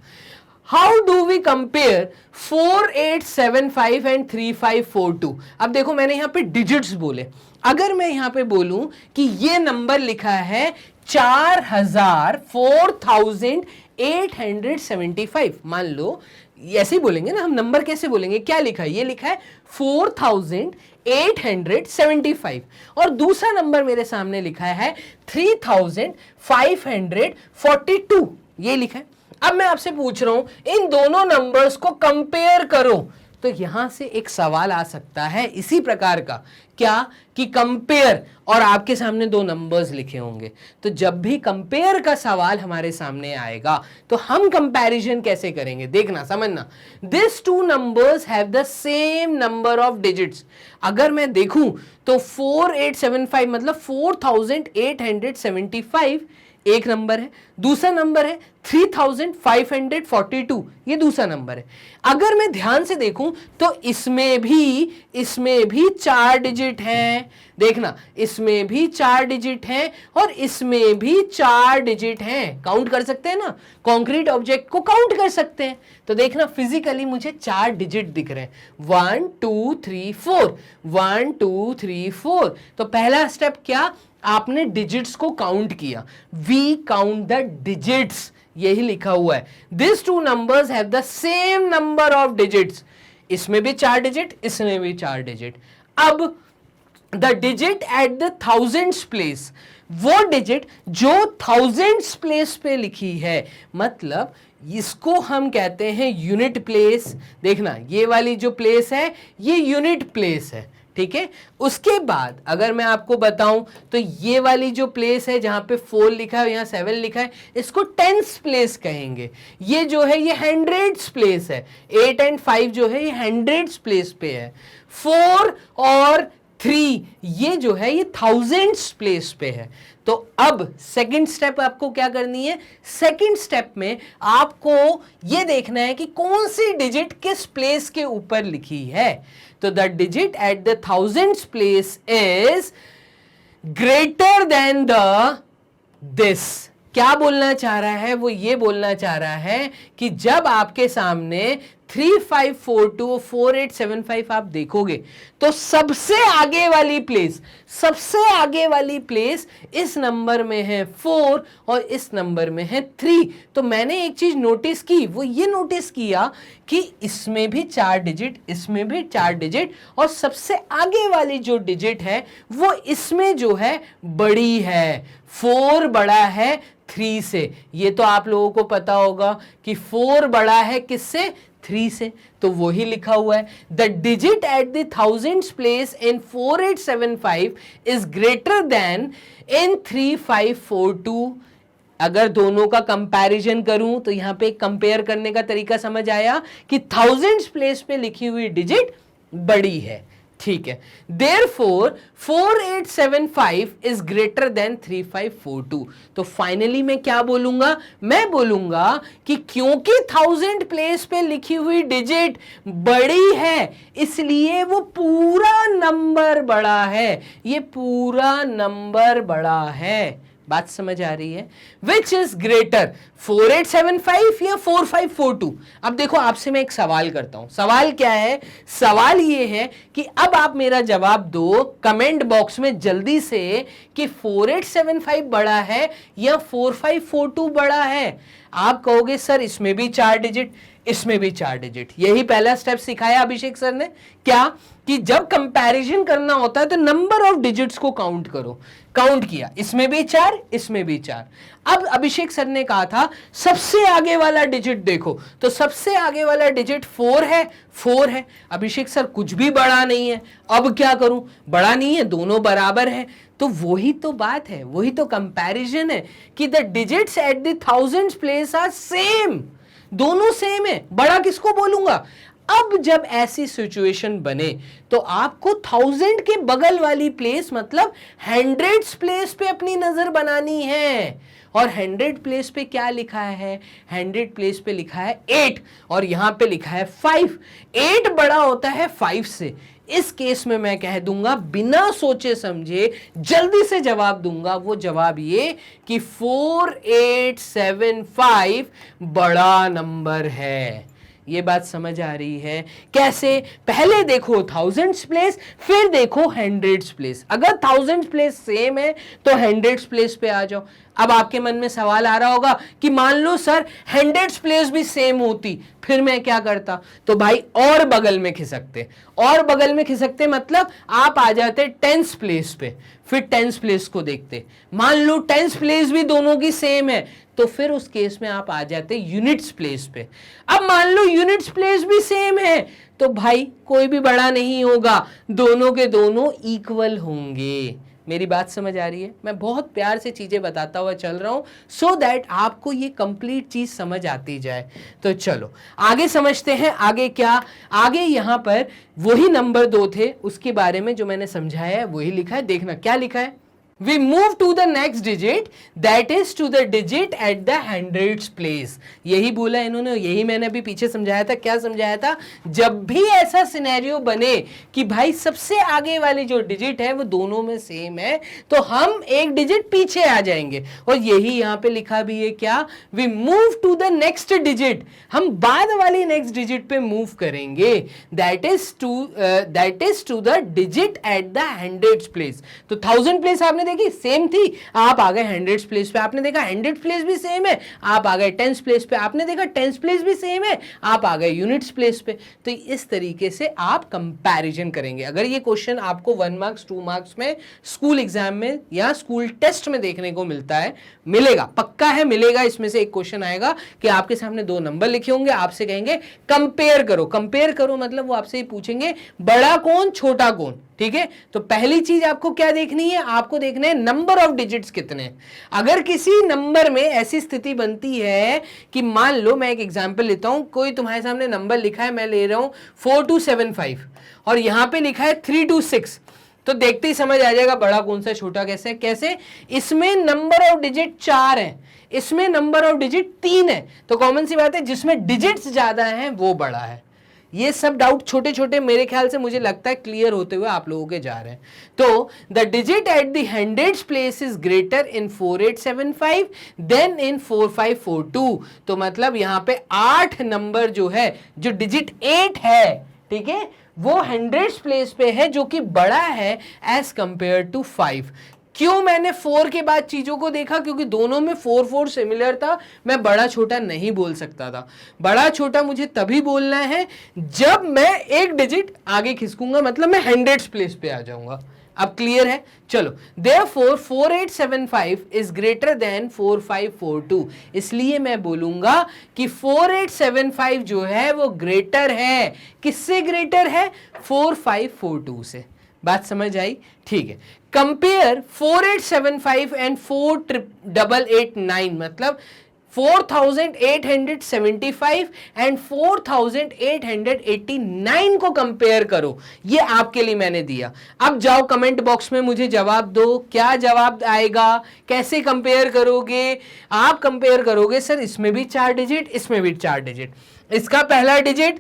how do we compare 4875 and 3542। अब देखो मैंने यहां पे डिजिट्स बोले। अगर मैं यहां पे बोलूं कि ये नंबर लिखा है 4875, मान लो, ऐसे ही बोलेंगे ना हम। नंबर कैसे बोलेंगे? क्या लिखा है? ये लिखा है 4875 और दूसरा नंबर मेरे सामने लिखा है 3542, ये लिखा है। अब मैं आपसे पूछ रहा हूं इन दोनों नंबर्स को कंपेयर करो। तो यहां से एक सवाल आ सकता है इसी प्रकार का, क्या कि कंपेयर, और आपके सामने दो नंबर्स लिखे होंगे। तो जब भी कंपेयर का सवाल हमारे सामने आएगा तो हम कंपैरिजन कैसे करेंगे? देखना, समझना। This two numbers have the same number of digits. अगर मैं देखूं तो 4875 मतलब 4875 एक नंबर है, दूसरा नंबर है 3542, ये दूसरा नंबर है। अगर मैं ध्यान से देखूं तो इसमें भी 4 डिजिट हैं। देखना, इसमें भी 4 डिजिट हैं और इसमें भी 4 डिजिट हैं। काउंट कर सकते हैं ना, कॉन्क्रीट ऑब्जेक्ट को काउंट कर सकते हैं। तो देखना, फिजिकली मुझे 4 डिजिट दिख रहे हैं, 1 2 3 4, 1 2 3 4। तो पहला स्टेप क्या? आपने डिजिट्स को काउंट किया। वी काउंट द डिजिट्स, यही लिखा हुआ है। This two numbers have the same number of digits. इसमें भी 4 डिजिट, इसमें भी 4 डिजिट। अब the digit at the thousands place, वो डिजिट जो थाउजेंड्स प्लेस पे लिखी है, मतलब इसको हम कहते हैं यूनिट प्लेस। देखना, ये वाली जो प्लेस है ये यूनिट प्लेस है, ठीक है। उसके बाद अगर मैं आपको बताऊं तो ये वाली जो प्लेस है जहां पे 4 लिखा है, यहां 7 लिखा है, इसको टेंस प्लेस कहेंगे। ये जो है ये हंड्रेड्स प्लेस है। 8 एंड 5 जो है ये हंड्रेड्स प्लेस पे है। 4 और 3 ये जो है ये थाउजेंड्स प्लेस पे है। तो अब सेकंड स्टेप आपको क्या करनी है? सेकंड स्टेप में आपको ये देखना है कि कौन सी डिजिट किस प्लेस के ऊपर लिखी है। तो the digit at the thousands place is greater then the this. क्या बोलना चाह रहा है? वो ये बोलना चाह रहा है कि जब आपके सामने 3542 और 4875 आप देखोगे तो सबसे आगे वाली प्लेस इस नंबर में है 4 और इस नंबर में है 3। तो मैंने एक चीज नोटिस की, वो ये नोटिस किया कि इसमें भी 4 डिजिट, इसमें भी 4 डिजिट, और सबसे आगे वाली जो डिजिट है वो इसमें जो है बड़ी है। 4 बड़ा है 3 से। ये तो आप लोगों को पता होगा कि 4 बड़ा है किससे? 3 से। तो वही लिखा हुआ है, the digit at the thousands place in 4875 is greater than in 3542। अगर दोनों का कंपैरिजन करूं तो यहां पे कंपेयर करने का तरीका समझ आया कि थाउजेंड्स प्लेस पे लिखी हुई डिजिट बड़ी है। ठीक है, देयरफॉर 4875 इज ग्रेटर देन 3542। तो फाइनली मैं क्या बोलूंगा? मैं बोलूंगा कि क्योंकि 1000 प्लेस पे लिखी हुई डिजिट बड़ी है इसलिए वो पूरा नंबर बड़ा है, ये पूरा नंबर बड़ा है। बात समझ आ रही है? विच इज ग्रेटर 4875 या 4542? अब देखो, आपसे मैं एक सवाल करता हूं। सवाल क्या है? सवाल ये है कि अब आप मेरा जवाब दो कमेंट बॉक्स में जल्दी से कि 4875 बड़ा है या 4542 बड़ा है। आप कहोगे सर इसमें भी 4 डिजिट, इसमें भी 4 डिजिट। यही पहला स्टेप सिखाया अभिषेक सर ने। क्या? कि जब कंपैरिजन करना होता है तो नंबर ऑफ डिजिट्स को काउंट करो। काउंट किया, इसमें भी 4, इसमें भी 4। अब अभिषेक सर ने कहा था सबसे आगे वाला डिजिट देखो, तो सबसे आगे वाला डिजिट 4 है, 4 है। अभिषेक सर कुछ भी बड़ा नहीं है, अब क्या करूं? बड़ा नहीं है, दोनों बराबर है। तो वही तो बात है, वही तो कंपैरिजन है कि the digits at the thousands place are same, दोनों सेम है। बड़ा किसको बोलूंगा? अब जब ऐसी सिचुएशन बने तो आपको 1000 के बगल वाली प्लेस मतलब 100 प्लेस पे अपनी नजर बनानी है। और 100 प्लेस पे क्या लिखा है? 100 प्लेस पे लिखा है 8 और यहां पे लिखा है 5। 8 बड़ा होता है 5 से। इस केस में मैं कह दूंगा, बिना सोचे समझे जल्दी से जवाब दूंगा। वो जवाब ये कि 4875 बड़ा नंबर है। ये बात समझ आ रही है? कैसे? पहले देखो थाउजेंड्स प्लेस, फिर देखो 100 प्लेस। अगर 1000 प्लेस सेम है तो 100 प्लेस पे आ जाओ। अब आपके मन में सवाल आ रहा होगा कि मान लो सर 100 प्लेस भी सेम होती, फिर मैं क्या करता? तो भाई और बगल में खिसकते, और बगल में खिसकते मतलब आप आ जाते 10th प्लेस पे, फिर 10th प्लेस को देखते। मान लो 10th प्लेस भी दोनों की सेम है तो फिर उस केस में आप आ जाते यूनिट्स प्लेस पे। अब मान लो यूनिट्स प्लेस भी सेम है तो भाई कोई भी बड़ा नहीं होगा, दोनों के दोनों इक्वल होंगे। मेरी बात समझ आ रही है? मैं बहुत प्यार से चीजें बताता हुआ चल रहा हूं सो दैट आपको ये कंप्लीट चीज समझ आती जाए। तो चलो आगे समझते हैं। आगे क्या? आगे यहां पर वही नंबर 2 थे, उसके बारे में जो मैंने समझाया है वही लिखा है। देखना क्या लिखा है। We move to the next digit, that is to the digit at the 100th place। यही बोला इन्होंने, यही मैंने अभी पीछे समझाया था। क्या समझाया था? जब भी ऐसा सिनेरियो बने कि भाई सबसे आगे वाली जो डिजिट है वो दोनों में सेम है तो हम एक डिजिट पीछे आ जाएंगे। और यही यहाँ पे लिखा भी है क्या? We move to the next digit, हम बाद वाली नेक्स्ट डिजिट पे मूव करेंगे। that is to the digit at the 100th place। तो 1000 प्लेस आपने देखी सेम थी, आप आ गए 100 प्लेस पे। आपने देखा 100 प्लेस भी सेम है, आप आ गए 10th प्लेस पे। आपने देखा 10th प्लेस भी सेम है, आप आ गए यूनिट्स प्लेस पे। तो इस तरीके से आप कंपैरिजन करेंगे। अगर ये क्वेश्चन आपको 1 मार्क्स 2 मार्क्स में स्कूल एग्जाम में या स्कूल टेस्ट में देखने को मिलता है, मिलेगा, पक्का है मिलेगा। इसमें से एक क्वेश्चन आएगा कि आपके सामने 2 नंबर लिखे होंगे, आपसे कहेंगे कंपेयर करो। कंपेयर करो मतलब वो आपसे ही पूछेंगे बड़ा कौन छोटा कौन। ठीक है, तो पहली चीज आपको क्या देखनी है? आपको देखना है नंबर ऑफ डिजिट्स कितने। अगर किसी नंबर में ऐसी स्थिति बनती है कि मान लो, मैं एक एग्जांपल लेता हूं, कोई तुम्हारे सामने नंबर लिखा है, मैं ले रहा हूं 4275 और यहां पे लिखा है 326, तो देखते ही समझ आ जाएगा बड़ा कौन सा छोटा कैसे। कैसे? इसमें नंबर ऑफ डिजिट 4 है, इसमें नंबर ऑफ डिजिट 3 है। तो कॉमन सी बात है, जिसमें डिजिट्स ज्यादा हैं वो बड़ा है। ये सब डाउट छोटे छोटे मेरे ख्याल से मुझे लगता है क्लियर होते हुए आप लोगों के जा रहे हैं। तो the digit at the hundreds place is greater in 4875 than in 4542। तो मतलब यहाँ पे 8 नंबर जो है, जो डिजिट 8 है, ठीक है, वो हंड्रेड्स प्लेस पे है, जो कि बड़ा है एज कंपेयर टू 5। क्यों मैंने 4 के बाद चीजों को देखा? क्योंकि दोनों में 4 4 सिमिलर था। मैं बड़ा छोटा नहीं बोल सकता था। बड़ा छोटा मुझे तभी बोलना है जब मैं एक डिजिट आगे खिसकूंगा, मतलब मैं हंड्रेड्स प्लेस पे आ जाऊंगा। अब क्लियर है? चलो, therefore 4875 इज ग्रेटर देन 4542। इसलिए मैं बोलूंगा कि 4875 जो है वो ग्रेटर है। किससे ग्रेटर है? 4542 से। बात समझ आई? ठीक है। कंपेयर 4875 एंड 4889, मतलब 4875 एंड 4889 को कंपेयर करो। ये आपके लिए मैंने दिया। अब जाओ कमेंट बॉक्स में मुझे जवाब दो, क्या जवाब आएगा? कैसे कंपेयर करोगे? आप कंपेयर करोगे सर इसमें भी 4 डिजिट, इसमें भी 4 डिजिट, इसका पहला डिजिट,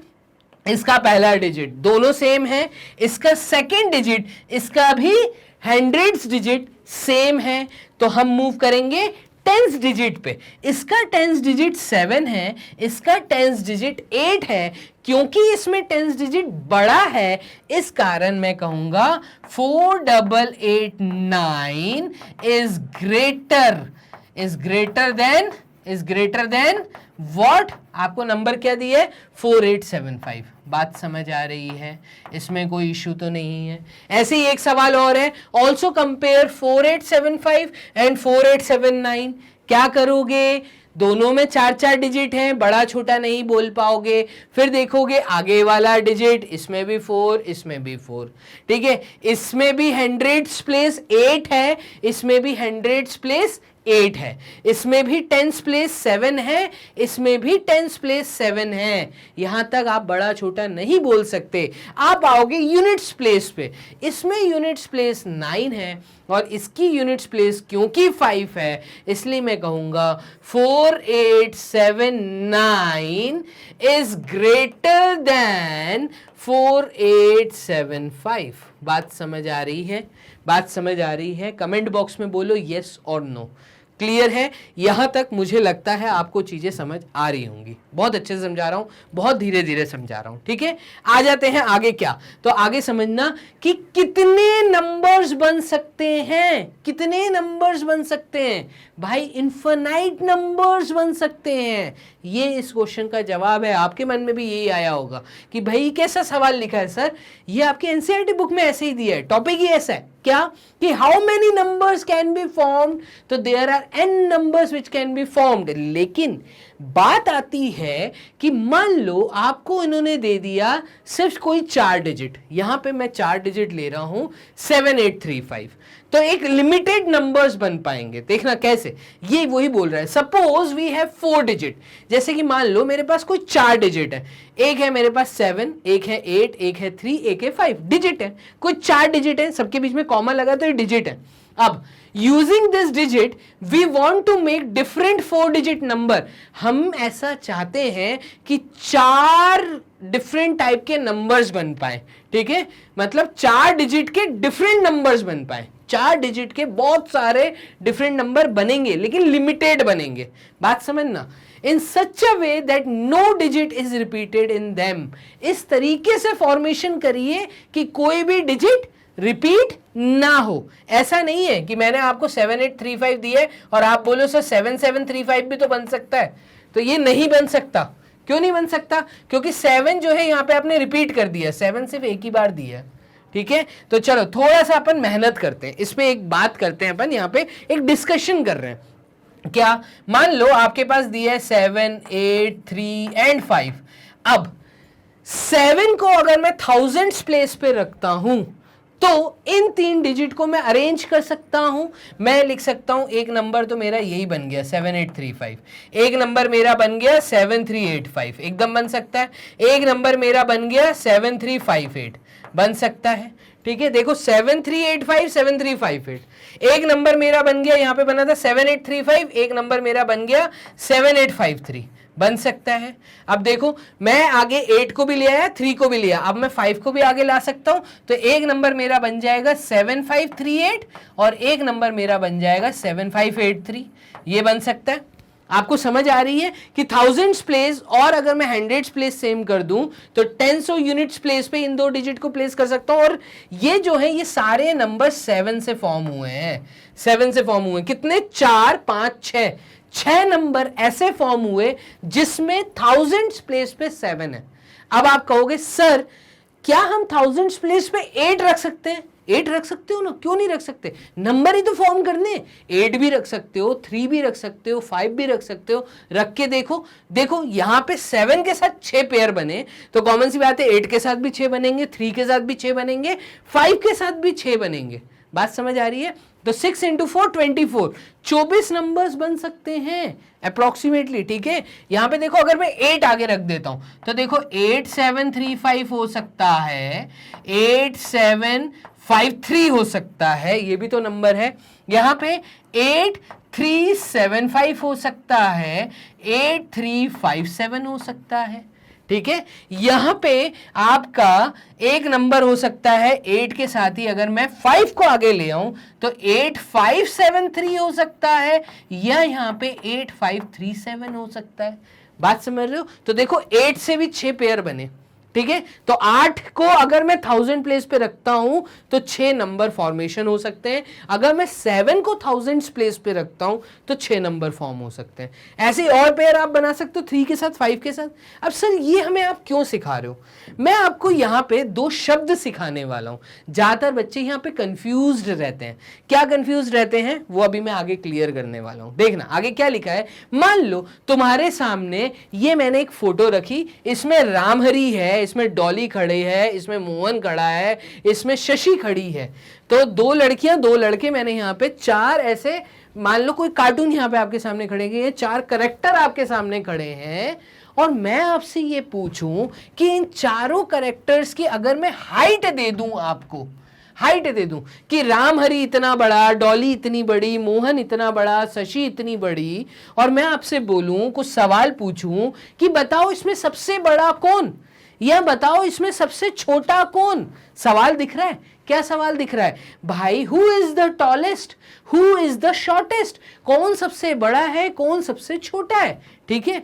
इसका पहला डिजिट दोनों सेम है, इसका सेकेंड डिजिट, इसका भी हंड्रेड्स डिजिट सेम है, तो हम मूव करेंगे टेंस डिजिट पे। इसका टेंस डिजिट 7 है, इसका टेंस डिजिट 8 है। क्योंकि इसमें टेंस डिजिट बड़ा है, इस कारण मैं कहूंगा 4889 इज ग्रेटर देन व्हाट? आपको नंबर क्या दिया है? 4875। बात समझ आ रही है? इसमें कोई इश्यू तो नहीं है। ऐसे ही एक सवाल और है, ऑल्सो कंपेयर 4875 एंड 4879। क्या करोगे? दोनों में 4 डिजिट हैं, बड़ा छोटा नहीं बोल पाओगे। फिर देखोगे आगे वाला डिजिट, इसमें भी 4, इसमें भी 4, ठीक है। इसमें भी हंड्रेड्स प्लेस 8 है, इसमें भी हंड्रेड्स प्लेस 8 है, इसमें भी टेंस प्लेस 7 है, इसमें भी टेंस प्लेस 7 है। यहां तक आप बड़ा छोटा नहीं बोल सकते। आप आओगे यूनिट्स प्लेस पे, इसमें यूनिट्स प्लेस 9 है और इसकी यूनिट्स प्लेस क्योंकि 5 है, इसलिए मैं कहूंगा 4879 इज ग्रेटर देन 4875। बात समझ आ रही है? बात समझ आ रही है? कमेंट बॉक्स में बोलो यस और नो। क्लियर है? यहां तक मुझे लगता है आपको चीजें समझ आ रही होंगी। बहुत अच्छे से समझा रहा हूं, बहुत धीरे धीरे समझा रहा हूं, ठीक है। आ जाते हैं आगे। क्या? तो आगे समझना कि कितने नंबर्स बन सकते हैं। कितने नंबर्स बन सकते हैं भाई? इनफिनाइट नंबर्स बन सकते हैं। ये इस क्वेश्चन का जवाब है। आपके मन में भी यही आया होगा कि भाई कैसा सवाल लिखा है सर, ये आपके एनसीईआरटी बुक में ऐसे ही दिया है, टॉपिक ही ऐसा है। क्या? कि how many numbers can be formed, तो there are n numbers which can be formed. लेकिन बात आती है कि मान लो आपको इन्होंने दे दिया सिर्फ कोई 4 डिजिट, यहां पे मैं 4 डिजिट ले रहा हूं 7835, तो एक लिमिटेड नंबर्स बन पाएंगे। देखना कैसे, ये वही बोल रहा है। सपोज वी हैव 4 डिजिट, जैसे कि मान लो मेरे पास कोई 4 डिजिट है, एक है मेरे पास 7, एक है 8, एक है 3, एक है 5, डिजिट है, कोई 4 डिजिट है, सबके बीच में कॉमा लगा तो ये डिजिट है। अब using this digit we want to make different 4 digit number. हम ऐसा चाहते हैं कि 4 डिफरेंट टाइप के नंबर्स बन पाए, ठीक है, मतलब 4 डिजिट के डिफरेंट नंबर्स बन पाए। 4 डिजिट के बहुत सारे डिफरेंट नंबर बनेंगे, लेकिन लिमिटेड बनेंगे। बात समझना, in such a way that no digit is repeated in them. इस तरीके से फॉर्मेशन करिए कि कोई भी डिजिट रिपीट ना हो। ऐसा नहीं है कि मैंने आपको 7835 दिए और आप बोलो सर 7735 भी तो बन सकता है, तो ये नहीं बन सकता। क्यों नहीं बन सकता? क्योंकि 7 जो है यहां पे आपने रिपीट कर दिया, 7 सिर्फ एक ही बार दिया है, ठीक है। तो चलो थोड़ा सा अपन मेहनत करते हैं, इस पे एक बात करते हैं। अपन यहां पे एक डिस्कशन कर रहे हैं। क्या? मान लो आपके पास दिया है 7, 8, 3 एंड 5। अब 7 को अगर मैं थाउजेंड्स प्लेस पे रखता हूं तो इन 3 डिजिट को मैं अरेंज कर सकता हूं। मैं लिख सकता हूं एक नंबर तो मेरा यही बन गया 7835, एक नंबर मेरा बन गया 7385, एकदम बन सकता है। एक नंबर मेरा बन गया 7358, बन सकता है, ठीक है। देखो 7385, 7358, एक नंबर मेरा बन गया, यहां पे बना था 7835, एक नंबर मेरा बन गया 7853, बन सकता है। अब देखो मैं आगे 8 को भी ले आया, 3 को भी लिया, अब मैं 5 को भी आगे ला सकता हूं, तो एक नंबर मेरा बन जाएगा 7538 और एक नंबर मेरा बन जाएगा 7583। ये बन सकता है। आपको समझ आ रही है कि थाउजेंड्स प्लेस और अगर मैं हंड्रेड्स प्लेस सेम कर दूं तो टेंस और यूनिट्स प्लेस पे इन दो डिजिट को प्लेस कर सकता हूं। और ये जो है ये सारे नंबर 7 से फॉर्म हुए हैं, 7 से फॉर्म हुए। कितने? 4 5 6, 6 नंबर ऐसे फॉर्म हुए जिसमें थाउजेंड्स प्लेस पे 7 है। अब आप कहोगे सर क्या हम थाउजेंड्स प्लेस पे 8 रख सकते हैं? 8 रख सकते हो ना, क्यों नहीं रख सकते? नंबर ही तो फॉर्म करने। 8 भी रख सकते हो, 3 भी रख सकते हो, 5 भी रख सकते हो। रख के देखो, देखो यहां पे 7 के साथ 6 पेयर बने तो कॉमन सी बात है 8 के साथ भी 6 बनेंगे, 3 के साथ भी 6 बनेंगे, 5 के साथ भी 6 बनेंगे। बात समझ आ रही है? तो 6 × 4 24, 24 नंबर्स बन सकते हैं अप्रोक्सीमेटली। ठीक है, यहां पे देखो अगर मैं 8 आगे रख देता हूं तो देखो 8735 हो सकता है, 8753 हो सकता है, ये भी तो नंबर है। यहां पे 8375 हो सकता है, 8357 हो सकता है। ठीक है, यहां पे आपका एक नंबर हो सकता है 8 के साथ ही अगर मैं 5 को आगे ले आऊं तो 8573 हो सकता है, या यहां पे 8537 हो सकता है। बात समझ रहे हो? तो देखो 8 से भी 6 पेयर बने। ठीक है, तो 8 को अगर मैं 1000 प्लेस पे रखता हूं तो 6 नंबर फॉर्मेशन हो सकते हैं। अगर मैं 7 को 1000 प्लेस पे रखता हूं तो 6 नंबर फॉर्म हो सकते हैं। ऐसे और पेयर आप बना सकते हो 3 के साथ, 5 के साथ। अब सर ये हमें आप क्यों सिखा रहे हो? मैं आपको यहां पे 2 शब्द सिखाने वाला हूं। ज्यादातर बच्चे यहां पे कंफ्यूज्ड रहते हैं। क्या कंफ्यूज रहते हैं वो अभी मैं आगे क्लियर करने वाला हूं। देखना आगे क्या लिखा है। मान लो तुम्हारे सामने ये मैंने एक फोटो रखी, इसमें रामहरी है, इसमें डॉली खड़े हैं, इसमें मोहन खड़ा है, इसमें शशि खड़ी है। तो 2 लड़कियां 2 लड़के मैंने यहां पे 4 ऐसे, मान लो कोई कार्टून यहां पे आपके सामने खड़े हैं, ये 4 कैरेक्टर आपके सामने खड़े हैं और मैं आपसे ये पूछूं कि इन चारों कैरेक्टर्स की अगर मैं हाइट दे दूं, आपको हाइट दे दूं कि रामहरी इतना बड़ा, डॉली इतनी बड़ी, मोहन इतना बड़ा, शशि इतनी बड़ी, और मैं आपसे बोलूं, कुछ सवाल पूछूं कि बताओ इसमें सबसे बड़ा कौन, या बताओ इसमें सबसे छोटा कौन? सवाल दिख रहा है? क्या सवाल दिख रहा है भाई? Who is the tallest, who is the shortest? कौन सबसे बड़ा है, कौन सबसे छोटा है? ठीक है,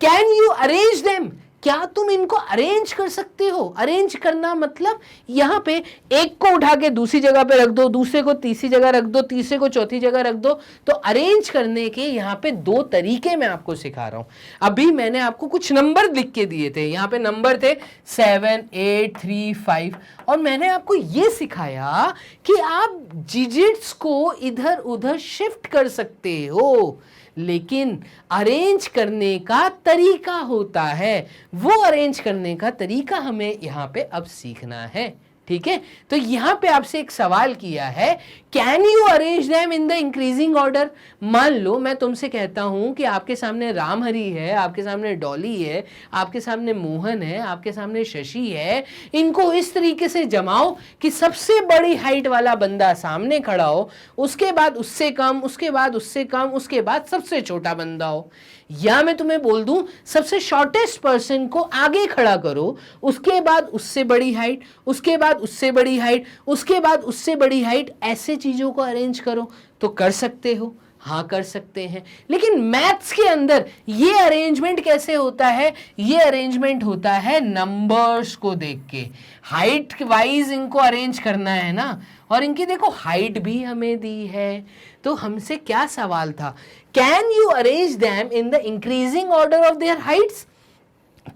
कैन यू अरेंज देम? क्या तुम इनको अरेंज कर सकते हो? अरेंज करना मतलब यहां पे एक को उठा के दूसरी जगह पे रख दो, दूसरे को तीसरी जगह रख दो, तीसरे को चौथी जगह रख दो। तो अरेंज करने के यहां पे 2 तरीके मैं आपको सिखा रहा हूं। अभी मैंने आपको कुछ नंबर लिख के दिए थे, यहां पे नंबर थे 7 8 3 5, और मैंने आपको यह सिखाया कि आप डिजिट्स को इधर उधर शिफ्ट कर सकते हो, लेकिन अरेंज करने का तरीका होता है। वो अरेंज करने का तरीका हमें यहां पे अब सीखना है। ठीक है, तो यहां पे आपसे एक सवाल किया है, can you arrange them in the increasing order? मान लो मैं तुमसे कहता हूं कि आपके सामने रामहरी है, आपके सामने डॉली है, आपके सामने मोहन है, आपके सामने शशि है। इनको इस तरीके से जमाओ कि सबसे बड़ी हाइट वाला बंदा सामने खड़ा हो, उसके बाद उससे कम, उसके बाद उससे कम, उसके बाद सबसे छोटा बंदा हो। या मैं तुम्हें बोल दूं सबसे शॉर्टेस्ट पर्सन को आगे खड़ा करो, उसके बाद उससे बड़ी हाइट, उसके बाद उससे बड़ी हाइट, उसके बाद उससे बड़ी हाइट, ऐसे चीजों को अरेंज करो। तो कर सकते हो? हाँ कर सकते हैं। लेकिन मैथ्स के अंदर ये अरेंजमेंट कैसे होता है? ये अरेंजमेंट होता है नंबर्स को देख के। हाइट वाइज इनको अरेंज करना है ना, और इनकी देखो हाइट भी हमें दी है। तो हमसे क्या सवाल था? Can you arrange them in the increasing order of their Heights?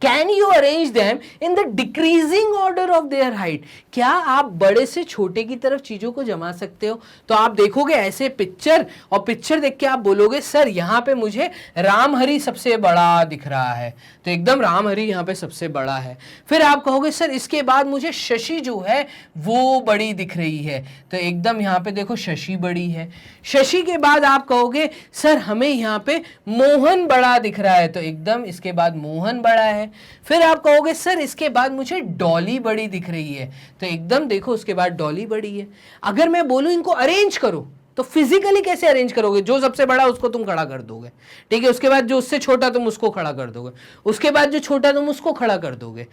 Can you arrange them in the decreasing order of their height? क्या आप बड़े से छोटे की तरफ चीजों को जमा सकते हो? तो आप देखोगे ऐसे पिक्चर, और पिक्चर देख के आप बोलोगे सर यहां पे मुझे रामहरी सबसे बड़ा दिख रहा है, तो एकदम रामहरी यहां पे सबसे बड़ा है। फिर आप कहोगे सर इसके बाद मुझे शशि जो है वो बड़ी दिख रही है, तो एकदम यहां पे देखो शशि बड़ी है। शशि के बाद आप कहोगे सर हमें यहां पे मोहन बड़ा दिख रहा है, तो एकदम इसके बाद मोहन बड़ा है। फिर आप कहोगे सर इसके बाद मुझे डॉली बड़ी दिख रही है, तो एकदम देखो उसके बाद डॉली बड़ी है। अगर मैं बोलूं इनको अरेंज करो, तो फिजिकली कैसे अरेंज करोगे? जो सबसे बड़ा उसको तुम खड़ा कर दोगे, ठीक है, उसके बाद जो उससे छोटा तुम उसको खड़ा कर दोगे, उसके बाद जो छोटा तुम उसको खड़ा कर दोगे।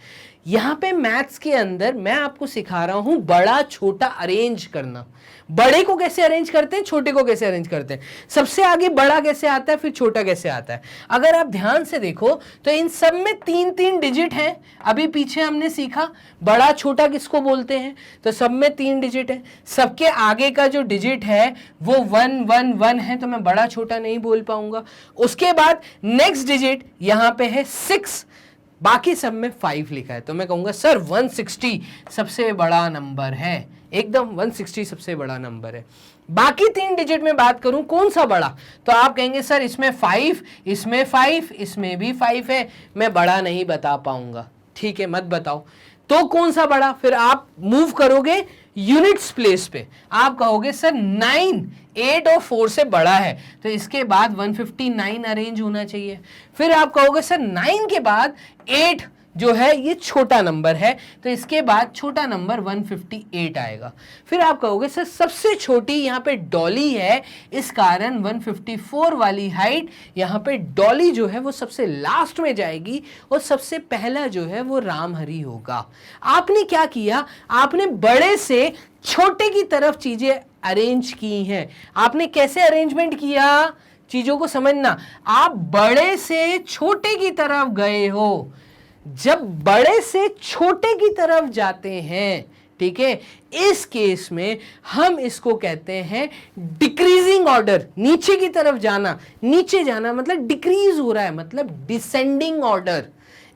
यहां पे मैथ्स के अंदर मैं आपको सिखा रहा हूं बड़ा छोटा अरेंज करना। बड़े को कैसे अरेंज करते हैं, छोटे को कैसे अरेंज करते हैं, सबसे आगे बड़ा कैसे आता है, फिर छोटा कैसे आता है। अगर आप ध्यान से देखो तो इन सब में 3-3 डिजिट हैं। अभी पीछे हमने सीखा बड़ा छोटा किसको बोलते हैं, तो सब में 3 डिजिट है। सबके आगे का जो डिजिट है वो 111 है, तो मैं बड़ा छोटा नहीं बोल पाऊंगा। उसके बाद नेक्स्ट डिजिट यहां पे है 6, बाकी सब में 5 लिखा है, तो मैं कहूंगा सर 160 सबसे बड़ा नंबर है, एकदम 160 सबसे बड़ा नंबर है। बाकी 3 डिजिट में बात करूं कौन सा बड़ा, तो आप कहेंगे सर इसमें 5, इसमें 5, इसमें भी 5 है, मैं बड़ा नहीं बता पाऊंगा। ठीक है, मत बताओ, तो कौन सा बड़ा? फिर आप मूव करोगे यूनिट्स प्लेस पे, आप कहोगे सर 9 8 और 4 से बड़ा है, तो इसके बाद 159 अरेंज होना चाहिए। फिर आप कहोगे सर 9 के बाद 8 जो है ये छोटा नंबर है, तो इसके बाद छोटा नंबर 158 आएगा। फिर आप कहोगे सर सबसे छोटी यहाँ पे डॉली है, इस कारण 154 वाली हाइट यहाँ पे डॉली जो है वो सबसे लास्ट में जाएगी और सबसे पहला जो है वो रामहरि होगा। आपने क्या किया, आपने बड़े से छोटे की तरफ चीजें अरेंज की हैं। आपने कैसे अरेंजमेंट किया, चीजों को समझना, आप बड़े से छोटे की तरफ गए हो। जब बड़े से छोटे की तरफ जाते हैं, ठीक है, इस केस में हम इसको कहते हैं डिक्रीजिंग ऑर्डर। नीचे की तरफ जाना, नीचे जाना मतलब डिक्रीज हो रहा है, मतलब डिसेंडिंग ऑर्डर।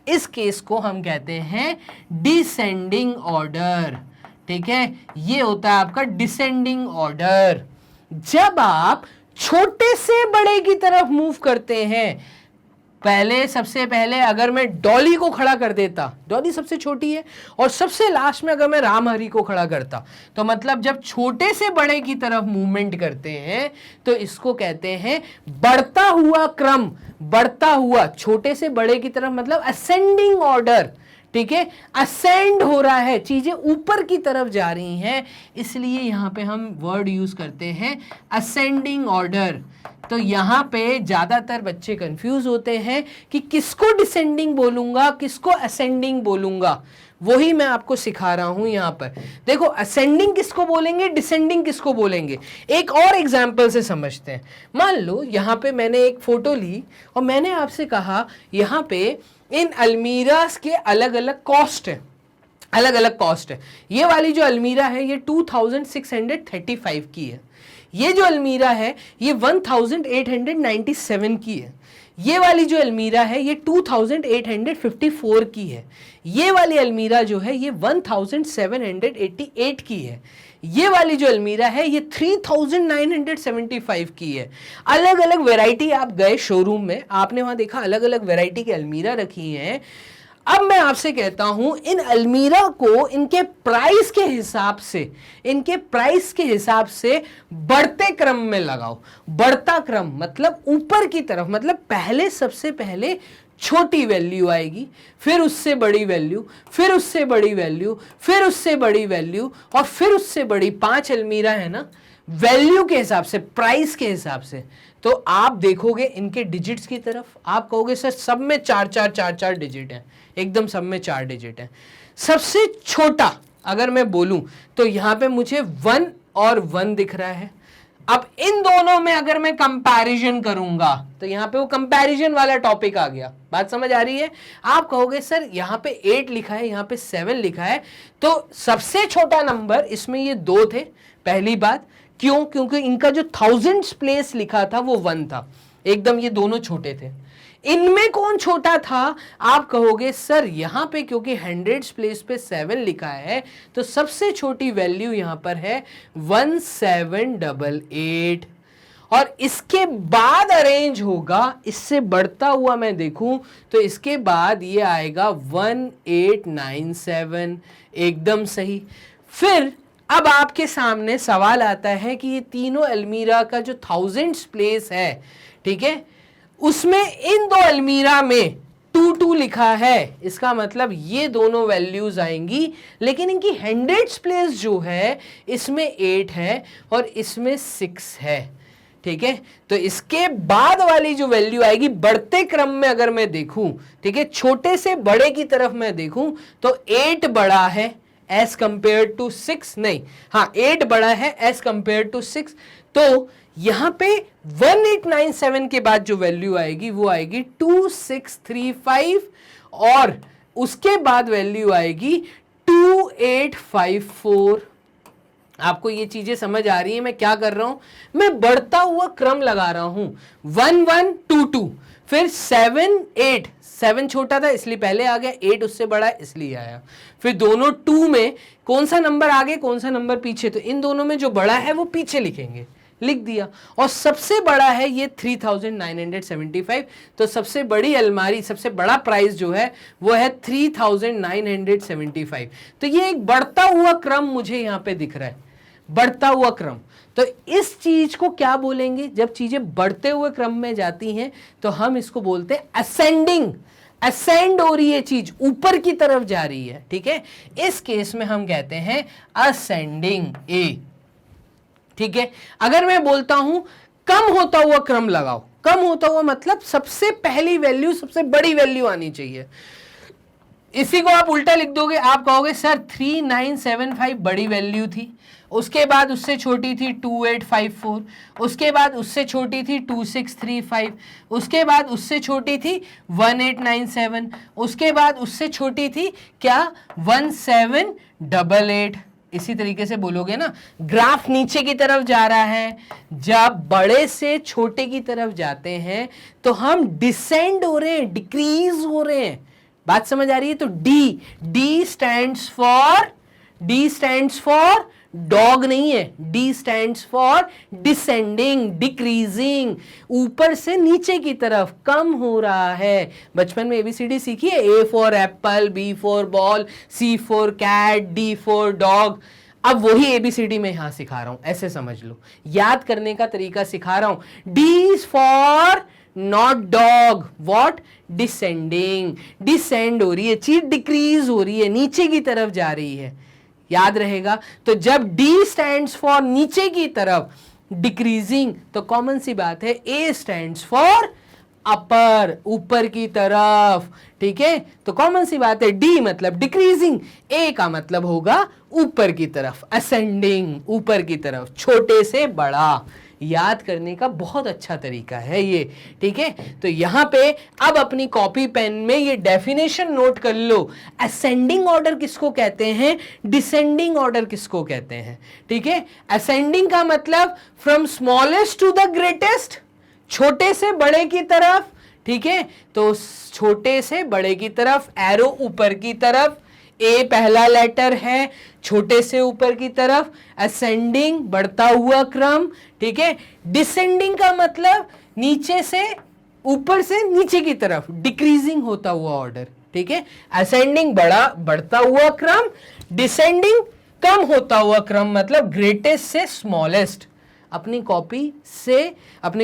इस केस को हम कहते हैं डिसेंडिंग ऑर्डर। ठीक है, ये होता है आपका डिसेंडिंग ऑर्डर। जब आप छोटे से बड़े की तरफ मूव करते हैं, पहले सबसे पहले अगर मैं डॉली को खड़ा कर देता, डॉली सबसे छोटी है, और सबसे लास्ट में अगर मैं रामहरि को खड़ा करता, तो मतलब जब छोटे से बड़े की तरफ मूवमेंट करते हैं तो इसको कहते हैं बढ़ता हुआ क्रम। बढ़ता हुआ छोटे से बड़े की तरफ मतलब असेंडिंग ऑर्डर। ठीक है, असेंड हो रहा है, चीजें ऊपर की तरफ जा रही हैं, इसलिए यहां पे हम वर्ड यूज करते हैं असेंडिंग ऑर्डर। तो यहां पे ज्यादातर बच्चे कंफ्यूज होते हैं कि किसको डिसेंडिंग बोलूंगा, किसको असेंडिंग बोलूंगा। वही मैं आपको सिखा रहा हूं यहां पर। देखो, असेंडिंग किसको बोलेंगे, डिसेंडिंग किसको बोलेंगे, एक और एग्जाम्पल से समझते हैं। मान लो यहां पे मैंने एक फोटो ली और मैंने आपसे कहा यहां पे इन अलमीरास के अलग अलग कॉस्ट है, अलग अलग कॉस्ट है। ये वाली जो अलमीरा है ये 2635 की है, ये जो अलमीरा है ये 1897 की है, ये वाली जो अलमीरा है ये 2854 की है, ये वाली अलमीरा जो है ये 1788 की है, ये वाली जो अलमीरा है ये 3975 की है। अलग अलग वैरायटी, आप गए शोरूम में, आपने वहां देखा अलग अलग वैरायटी की अलमीरा रखी हैं। अब मैं आपसे कहता हूं इन अलमीरा को इनके प्राइस के हिसाब से, इनके प्राइस के हिसाब से बढ़ते क्रम में लगाओ। बढ़ता क्रम मतलब ऊपर की तरफ, मतलब पहले सबसे पहले छोटी वैल्यू आएगी, फिर उससे बड़ी वैल्यू, फिर उससे बड़ी वैल्यू, फिर उससे बड़ी वैल्यू और फिर उससे बड़ी। 5 अलमीरा है ना, वैल्यू के हिसाब से, प्राइस के हिसाब से। तो आप देखोगे इनके डिजिट्स की तरफ, आप कहोगे सर सब में 4 डिजिट हैं, एकदम सब में 4 डिजिट हैं। सबसे छोटा अगर मैं बोलूं तो यहां पे मुझे 1 और 1 दिख रहा है। अब इन दोनों में अगर मैं कंपैरिजन करूंगा तो यहां पे वो कंपैरिजन वाला टॉपिक आ गया। बात समझ आ रही है? आप कहोगे सर यहां पे 8 लिखा है, यहां पे 7 लिखा है, तो सबसे छोटा नंबर इसमें ये 2 थे। पहली बात क्यों? क्योंकि इनका जो थाउजेंड्स प्लेस लिखा था वो 1 था, एकदम ये दोनों छोटे थे। इनमें कौन छोटा था? आप कहोगे सर यहां पे क्योंकि हंड्रेड्स प्लेस पे 7 लिखा है तो सबसे छोटी वैल्यू यहां पर है 1788, और इसके बाद अरेंज होगा, इससे बढ़ता हुआ मैं देखूं तो इसके बाद ये आएगा 1897, एकदम सही। फिर अब आपके सामने सवाल आता है कि ये तीनों अलमीरा का जो थाउजेंड्स प्लेस है, ठीक है, उसमें इन 2 अलमीरा में 2 लिखा है, इसका मतलब ये दोनों वैल्यूज आएंगी, लेकिन इनकी हंड्रेड्स प्लेस जो है इसमें 8 है और इसमें 6 है। ठीक है, तो इसके बाद वाली जो वैल्यू आएगी बढ़ते क्रम में अगर मैं देखूं, ठीक है, छोटे से बड़े की तरफ मैं देखूं तो 8 बड़ा है एज कंपेयर टू 6, नहीं हाँ 8 बड़ा है एज कंपेयर टू 6। तो यहां पे 1897 के बाद जो वैल्यू आएगी वो आएगी 2635 और उसके बाद वैल्यू आएगी 2854। आपको ये चीजें समझ आ रही है मैं क्या कर रहा हूं? मैं बढ़ता हुआ क्रम लगा रहा हूं, 1122, फिर 7 8, 7 छोटा था इसलिए पहले आ गया, 8 उससे बड़ा है इसलिए आया, फिर दोनों 2 में कौन सा नंबर आगे कौन सा नंबर पीछे, तो इन दोनों में जो बड़ा है वो पीछे लिखेंगे, लिख दिया। और सबसे बड़ा है ये 3975, तो सबसे बड़ी अलमारी, सबसे बड़ा प्राइस जो है वो है 3975। तो ये एक बढ़ता हुआ क्रम मुझे यहां पे दिख रहा है, बढ़ता हुआ क्रम। तो इस चीज को क्या बोलेंगे? जब चीजें बढ़ते हुए क्रम में जाती हैं तो हम इसको बोलते हैं असेंडिंग। असेंड हो रही है चीज, ऊपर की तरफ जा रही है। ठीक है, इस केस में हम कहते हैं असेंडिंग ए। ठीक है, अगर मैं बोलता हूं कम होता हुआ क्रम लगाओ, कम होता हुआ मतलब सबसे पहली वैल्यू सबसे बड़ी वैल्यू आनी चाहिए। इसी को आप उल्टा लिख दोगे, आप कहोगे सर 3975 बड़ी वैल्यू थी, उसके बाद उससे छोटी थी 2854, उसके बाद उससे छोटी थी 2635, उसके बाद उससे छोटी थी 1897, उसके बाद उससे छोटी थी क्या 1788। इसी तरीके से बोलोगे ना, ग्राफ नीचे की तरफ जा रहा है, जब बड़े से छोटे की तरफ जाते हैं तो हम डिसेंड हो रहे हैं, डिक्रीज हो रहे हैं। बात समझ आ रही है? तो डी स्टैंड्स फॉर डॉग नहीं है, D stands for descending, decreasing, ऊपर से नीचे की तरफ कम हो रहा है। बचपन में एबीसीडी सीखी है, A for apple, B for ball, C for cat, D for dog. अब वही एबीसीडी में यहां सिखा रहा हूं, ऐसे समझ लो, याद करने का तरीका सिखा रहा हूं। D for not dog, what? Descending, descend हो रही है चीज, डिक्रीज हो रही है, नीचे की तरफ जा रही है, याद रहेगा। तो जब डी स्टैंड्स फॉर नीचे की तरफ, डिक्रीजिंग, तो कॉमन सी बात है ए स्टैंड्स फॉर अपर, ऊपर की तरफ। ठीक है, तो कॉमन सी बात है डी मतलब डिक्रीजिंग, ए का मतलब होगा ऊपर की तरफ, असेंडिंग, ऊपर की तरफ, छोटे से बड़ा। याद करने का बहुत अच्छा तरीका है ये। ठीक है, तो यहां पे अब अपनी कॉपी पेन में ये डेफिनेशन नोट कर लो, असेंडिंग ऑर्डर किसको कहते हैं, डिसेंडिंग ऑर्डर किसको कहते हैं। ठीक है, असेंडिंग का मतलब from smallest to the greatest, छोटे से बड़े की तरफ। ठीक है, तो छोटे से बड़े की तरफ, एरो ऊपर की तरफ, ए पहला लेटर है, छोटे से ऊपर की तरफ, असेंडिंग बढ़ता हुआ क्रम। ठीक है, डिसेंडिंग का मतलब नीचे से ऊपर से नीचे की तरफ, डिक्रीजिंग होता हुआ ऑर्डर। ठीक है, असेंडिंग बड़ा बढ़ता हुआ क्रम, डिसेंडिंग कम होता हुआ क्रम, मतलब ग्रेटेस्ट से स्मॉलेस्ट। अपनी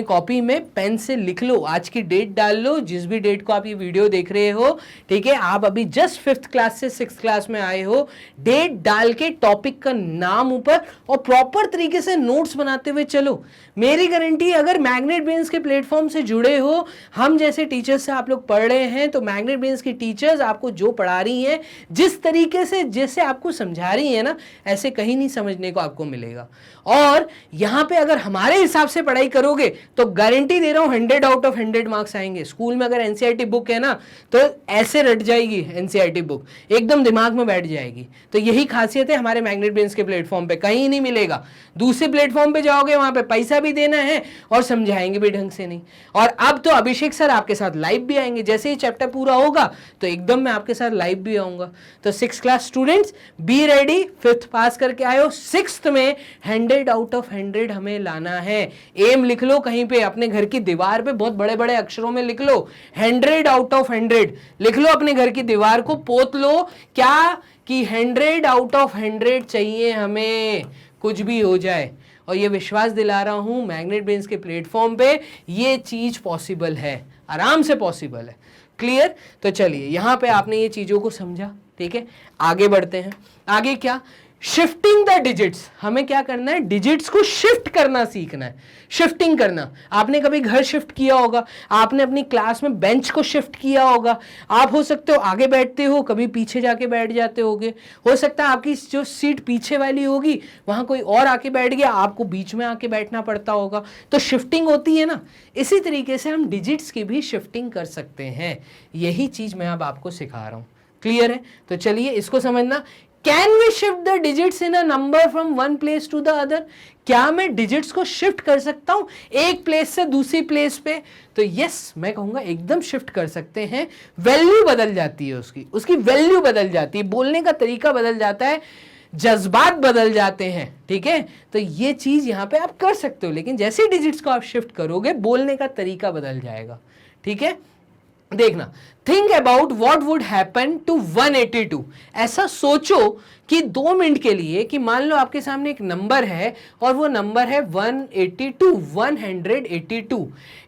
कॉपी में पेन से लिख लो, आज की डेट डाल लो, जिस भी डेट को आप ये वीडियो देख रहे हो। ठीक है, आप अभी जस्ट 5th क्लास से 6th क्लास में आए हो, डेट डाल के टॉपिक का नाम ऊपर और प्रॉपर तरीके से नोट्स बनाते हुए चलो। मेरी गारंटी, अगर मैग्नेट ब्रेन्स के प्लेटफॉर्म से जुड़े हो, हम जैसे टीचर्स से आप लोग पढ़ रहे हैं, तो मैग्नेट ब्रेन्स की टीचर्स आपको जो पढ़ा रही हैं, जिस तरीके से जैसे आपको समझा रही है ना, ऐसे कहीं नहीं समझने को आपको मिलेगा। और यहां पे अगर हमारे हिसाब से पढ़ाई करोगे तो गारंटी दे रहा हूं 100 आउट ऑफ 100 मार्क्स आएंगे। स्कूल में अगर एनसीईआरटी बुक है ना, तो ऐसे रट जाएगी एनसीईआरटी बुक, एकदम दिमाग में बैठ जाएगी। तो यही खासियत है हमारे मैग्नेट ब्रेन्स के प्लेटफॉर्म पे, कहीं नहीं मिलेगा। दूसरे प्लेटफॉर्म पे जाओगे, वहां पे पैसा भी देना है और समझाएंगे भी ढंग से नहीं। और अब तो अभिषेक सर आपके साथ लाइव भी आएंगे, जैसे ही चैप्टर पूरा होगा तो एकदम मैं आपके साथ लाइव भी आऊंगा। तो 6th class students be ready, 5th पास करके आए हो, 6th में 100 आउट ऑफ 100 हमें लाना है। एम लिख लो कहीं पे, अपने घर की दीवार पे बहुत बड़े बड़े अक्षरों में लिख लो, 100 आउट ऑफ 100 लिख लो, अपने घर की दीवार को पोत लो, क्या कि 100 आउट ऑफ 100 चाहिए हमें, कुछ भी हो जाए। और ये विश्वास दिला रहा हूं, मैग्नेट ब्रेन्स के प्लेटफॉर्म पे ये चीज पॉसिबल है, आराम से पॉसिबल है। क्लियर? तो चलिए यहां पे आपने ये चीजों को समझा, ठीक है, आगे बढ़ते हैं। आगे क्या? Shifting the digits. हमें क्या करना है? डिजिट्स को शिफ्ट करना सीखना है। शिफ्टिंग करना, आपने कभी घर शिफ्ट किया होगा, आपने अपनी क्लास में बेंच को शिफ्ट किया होगा। आप हो सकते हो आगे बैठते हो, कभी पीछे जाके बैठ जाते होगे, हो सकता है आपकी जो सीट पीछे वाली होगी वहां कोई और आके बैठ गया, आपको बीच में आके बैठना पड़ता होगा, तो शिफ्टिंग होती है ना। इसी तरीके से हम डिजिट्स की भी शिफ्टिंग कर सकते हैं। यही चीज मैं अब आपको सिखा रहा हूं। क्लियर है? तो चलिए इसको समझना। Can we shift the digits in a number from one place to the other? क्या मैं डिजिट्स को शिफ्ट कर सकता हूं एक प्लेस से दूसरी प्लेस पे? तो यस, मैं कहूंगा एकदम शिफ्ट कर सकते हैं। वैल्यू बदल जाती है, उसकी वैल्यू बदल जाती है, बोलने का तरीका बदल जाता है, जज्बात बदल जाते हैं, ठीक है। तो ये चीज यहां पे आप कर सकते हो, लेकिन जैसे डिजिट्स को आप शिफ्ट करोगे बोलने का तरीका बदल जाएगा, ठीक है। देखना, think about what would happen to 182। ऐसा सोचो कि 2 मिनट के लिए कि मान लो आपके सामने एक नंबर है और वो नंबर है 182।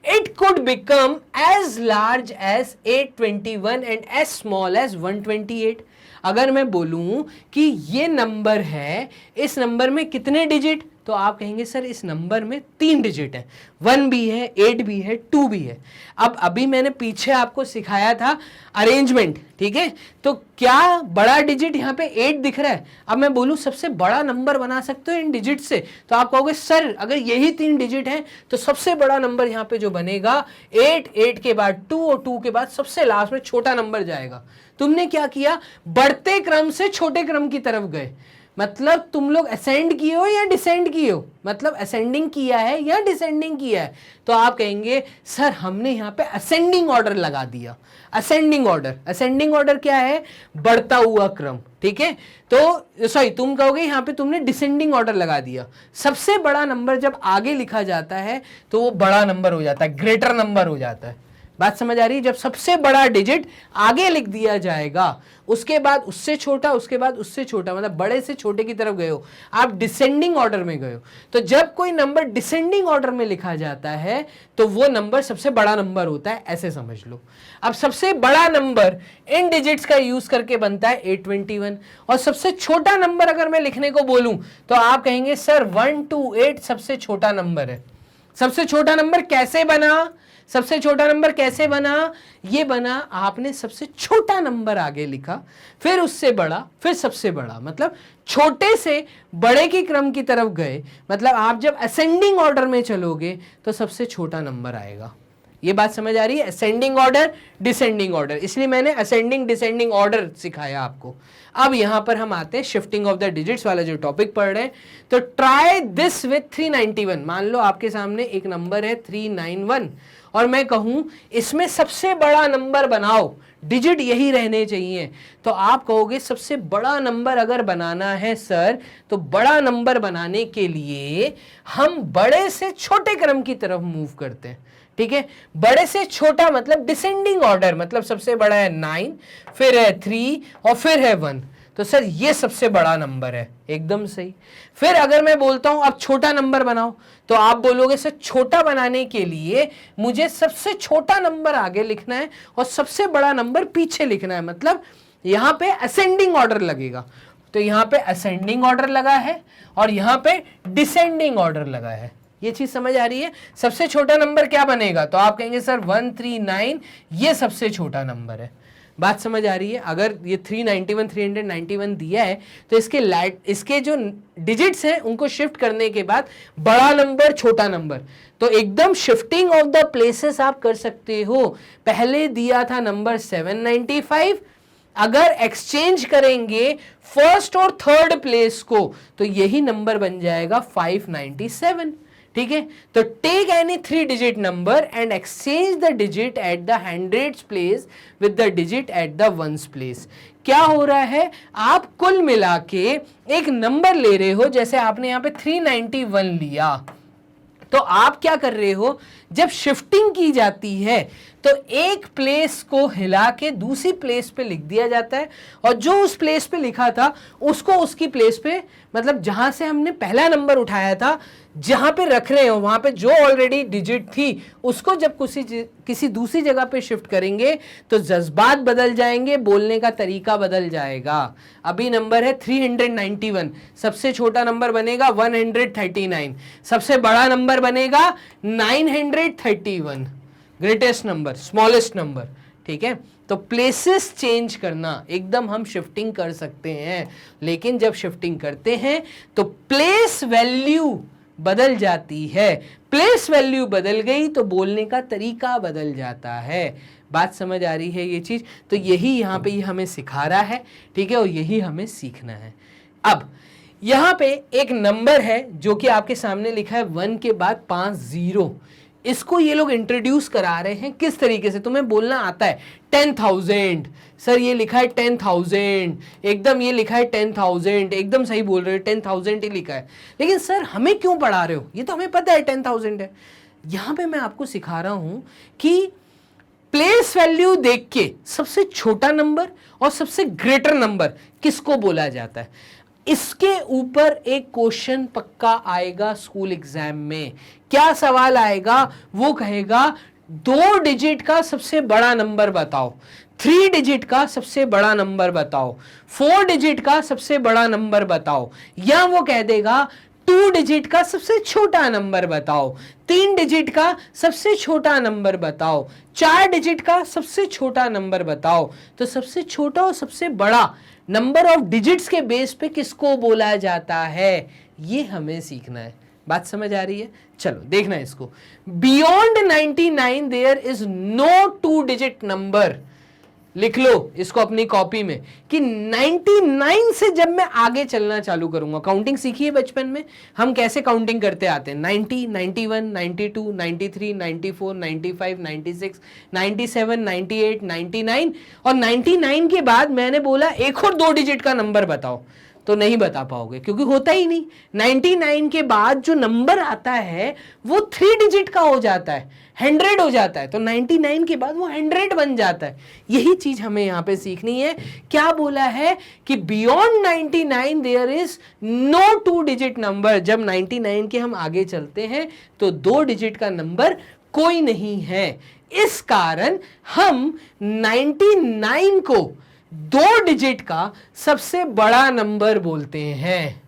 It could become as large as 821 and as small as 128। अगर मैं बोलूं कि ये नंबर है, इस नंबर में कितने डिजिट, तो आप कहेंगे सर इस नंबर में 3 डिजिट है, 1 भी है, 8 भी है, 2 भी है। अब अभी मैंने पीछे आपको सिखाया था अरेंजमेंट, ठीक है। तो क्या बड़ा डिजिट यहाँ पे 8 दिख रहा है? अब मैं बोलूं सबसे बड़ा नंबर बना सकते हो इन डिजिट से, तो आप कहोगे सर अगर यही 3 डिजिट हैं तो सबसे बड़ा नंबर यहाँ पे जो बनेगा 8, 8 के बाद 2 और 2 के बाद सबसे लास्ट में छोटा नंबर जाएगा। तुमने क्या किया? बढ़ते क्रम से छोटे क्रम की तरफ गए। मतलब तुम लोग असेंड किए हो या डिसेंड किए हो, मतलब असेंडिंग किया है या डिसेंडिंग किया है। तो आप कहेंगे सर हमने यहाँ पे असेंडिंग ऑर्डर लगा दिया। असेंडिंग ऑर्डर क्या है? बढ़ता हुआ क्रम, ठीक है। तो सॉरी, तुम कहोगे यहाँ पे तुमने डिसेंडिंग ऑर्डर लगा दिया। सबसे बड़ा नंबर जब आगे लिखा जाता है तो वो बड़ा नंबर हो जाता है, ग्रेटर नंबर हो जाता है। बात समझ आ रही है? जब सबसे बड़ा डिजिट आगे लिख दिया जाएगा, उसके बाद उससे छोटा, उसके बाद उससे छोटा, मतलब बड़े से छोटे की तरफ गए हो, आप डिसेंडिंग ऑर्डर में गए हो। तो जब कोई नंबर डिसेंडिंग ऑर्डर में लिखा जाता है तो वो नंबर सबसे बड़ा नंबर होता है, ऐसे समझ लो। अब सबसे बड़ा नंबर इन डिजिट्स का यूज करके बनता है 821, और सबसे छोटा नंबर अगर मैं लिखने को बोलूं तो आप कहेंगे सर 128 सबसे छोटा नंबर है। सबसे छोटा नंबर कैसे बना? सबसे छोटा नंबर कैसे बना? ये बना, आपने सबसे छोटा नंबर आगे लिखा, फिर उससे बड़ा, फिर सबसे बड़ा, मतलब छोटे से बड़े के क्रम की तरफ गए। मतलब आप जब असेंडिंग ऑर्डर में चलोगे तो सबसे छोटा नंबर आएगा। ये बात समझ आ रही है? असेंडिंग ऑर्डर, डिसेंडिंग ऑर्डर, इसलिए मैंने असेंडिंग डिसेंडिंग ऑर्डर सिखाया आपको। अब यहां पर हम आते हैं शिफ्टिंग ऑफ द डिजिट्स वाला जो टॉपिक पढ़ रहे हैं। तो ट्राई दिस विथ 391। मान लो आपके सामने एक नंबर है 391 और मैं कहूं इसमें सबसे बड़ा नंबर बनाओ, डिजिट यही रहने चाहिए। तो आप कहोगे सबसे बड़ा नंबर अगर बनाना है सर, तो बड़ा नंबर बनाने के लिए हम बड़े से छोटे क्रम की तरफ मूव करते हैं, ठीक है। बड़े से छोटा मतलब डिसेंडिंग ऑर्डर, मतलब सबसे बड़ा है 9, फिर है 3 और फिर है 1। तो सर ये सबसे बड़ा नंबर है, एकदम सही। फिर अगर मैं बोलता हूं अब छोटा नंबर बनाओ, तो आप बोलोगे सर छोटा बनाने के लिए मुझे सबसे छोटा नंबर आगे लिखना है और सबसे बड़ा नंबर पीछे लिखना है, मतलब यहां पे असेंडिंग ऑर्डर लगेगा। तो यहां पे असेंडिंग ऑर्डर लगा है और यहां पे डिसेंडिंग ऑर्डर लगा है। ये चीज समझ आ रही है? सबसे छोटा नंबर क्या बनेगा? तो आप कहेंगे सर 139 ये सबसे छोटा नंबर है। बात समझ आ रही है? अगर ये 391 391 दिया है तो इसके जो डिजिट्स हैं उनको शिफ्ट करने के बाद बड़ा नंबर छोटा नंबर, तो एकदम शिफ्टिंग ऑफ द प्लेसेस आप कर सकते हो। पहले दिया था नंबर 795, अगर एक्सचेंज करेंगे फर्स्ट और थर्ड प्लेस को तो यही नंबर बन जाएगा 597, ठीक है। तो take any 3 digit number and exchange the digit at the hundreds place with the digit at the ones place. क्या हो रहा है? आप कुल मिला के एक नंबर ले रहे हो, जैसे आपने यहां पे 391 लिया, तो आप क्या कर रहे हो? जब शिफ्टिंग की जाती है तो एक प्लेस को हिला के दूसरी प्लेस पे लिख दिया जाता है, और जो उस प्लेस पे लिखा था उसको उसकी प्लेस पे, मतलब जहां से हमने पहला नंबर उठाया था, जहां पे रख रहे हो वहां पे जो ऑलरेडी डिजिट थी उसको जब किसी दूसरी जगह पे शिफ्ट करेंगे तो जज्बात बदल जाएंगे, बोलने का तरीका बदल जाएगा। अभी नंबर है 391, सबसे छोटा नंबर बनेगा 139, सबसे बड़ा नंबर बनेगा 931, ग्रेटेस्ट नंबर, स्मॉलेस्ट नंबर। ठीक है, तो प्लेसेस चेंज करना, एकदम हम शिफ्टिंग कर सकते हैं, लेकिन जब शिफ्टिंग करते हैं तो प्लेस वैल्यू बदल जाती है। प्लेस वैल्यू बदल गई तो बोलने का तरीका बदल जाता है। बात समझ आ रही है ये चीज? तो यही यहाँ पे हमें सिखा रहा है, ठीक है, और यही हमें सीखना है। अब यहाँ पे एक नंबर है जो कि आपके सामने लिखा है 1 के बाद 5 0। इसको ये लोग इंट्रोड्यूस करा रहे हैं किस तरीके से, तुम्हें बोलना आता है 10,000, सर ये लिखा है 10,000, एकदम ये लिखा है 10,000, एकदम सही बोल रहे हो, 10,000 ही लिखा है, लेकिन सर हमें क्यों पढ़ा रहे हो, ये तो हमें पता है 10,000 है। यहां पे मैं आपको सिखा रहा हूं कि प्लेस वैल्यू देख के सबसे छोटा नंबर और सबसे ग्रेटर नंबर किसको बोला जाता है। इसके ऊपर एक क्वेश्चन पक्का आएगा स्कूल एग्जाम में। क्या सवाल आएगा? वो कहेगा 2 डिजिट का सबसे बड़ा नंबर बताओ, 3 डिजिट का सबसे बड़ा नंबर बताओ, 4 डिजिट का सबसे बड़ा नंबर बताओ, या वो कह देगा 2 डिजिट का सबसे छोटा नंबर बताओ, 3 डिजिट का सबसे छोटा नंबर बताओ, 4 डिजिट का सबसे छोटा नंबर बताओ। तो सबसे छोटा और सबसे बड़ा नंबर ऑफ डिजिट्स के बेस पे किसको बोला जाता है, ये हमें सीखना है। बात समझ आ रही है? चलो देखना है इसको। Beyond 99 there is no 2 digit number. लिख लो इसको अपनी कॉपी में कि 99 से जब मैं आगे चलना चालू करूंगा, काउंटिंग सीखी है बचपन में, हम कैसे काउंटिंग करते आते हैं, 90, 91, 92, 93, 94, 95, 96, 97, 98, 99, और 99 के बाद मैंने बोला एक और 2 डिजिट का नंबर बताओ, तो नहीं बता पाओगे क्योंकि होता ही नहीं। 99 के बाद जो नंबर आता है वो 3 डिजिट का हो जाता है, 100 हो जाता है, तो 99 के बाद वो 100 बन जाता है। यही चीज हमें यहां पे सीखनी है। क्या बोला है कि beyond 99 there is no 2 digit number. जब 99 के हम आगे चलते हैं तो 2 डिजिट का नंबर कोई नहीं है। इस कारण हम 99 को 2 डिजिट का सबसे बड़ा नंबर बोलते हैं।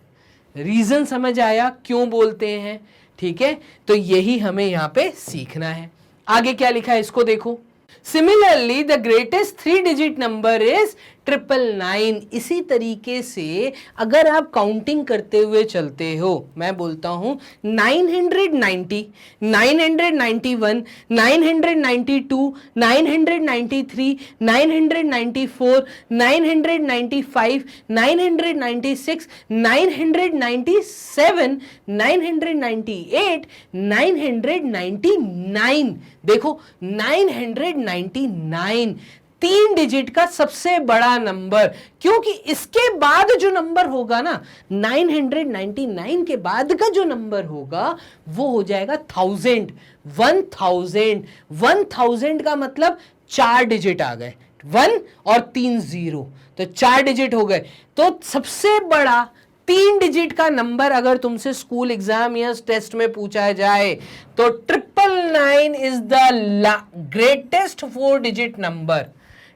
रीजन समझ आया क्यों बोलते हैं? ठीक है, तो यही हमें यहां पे सीखना है। आगे क्या लिखा है इसको देखो। Similarly the greatest 3 digit number is 999। इसी तरीके से अगर आप काउंटिंग करते हुए चलते हो, मैं बोलता हूं 990, 991, 992, 993, 994, 995, 996, 997, 998, 999। देखो 999 3 डिजिट का सबसे बड़ा नंबर, क्योंकि इसके बाद जो नंबर होगा ना, 999 के बाद का जो नंबर होगा वो हो जाएगा 1000, 1000। 1000 का मतलब 4 डिजिट आ गए, 1 और 3 0, तो 4 डिजिट हो गए। तो सबसे बड़ा 3 डिजिट का नंबर अगर तुमसे स्कूल एग्जाम या टेस्ट में पूछा जाए तो 999 is the greatest 4 digit number.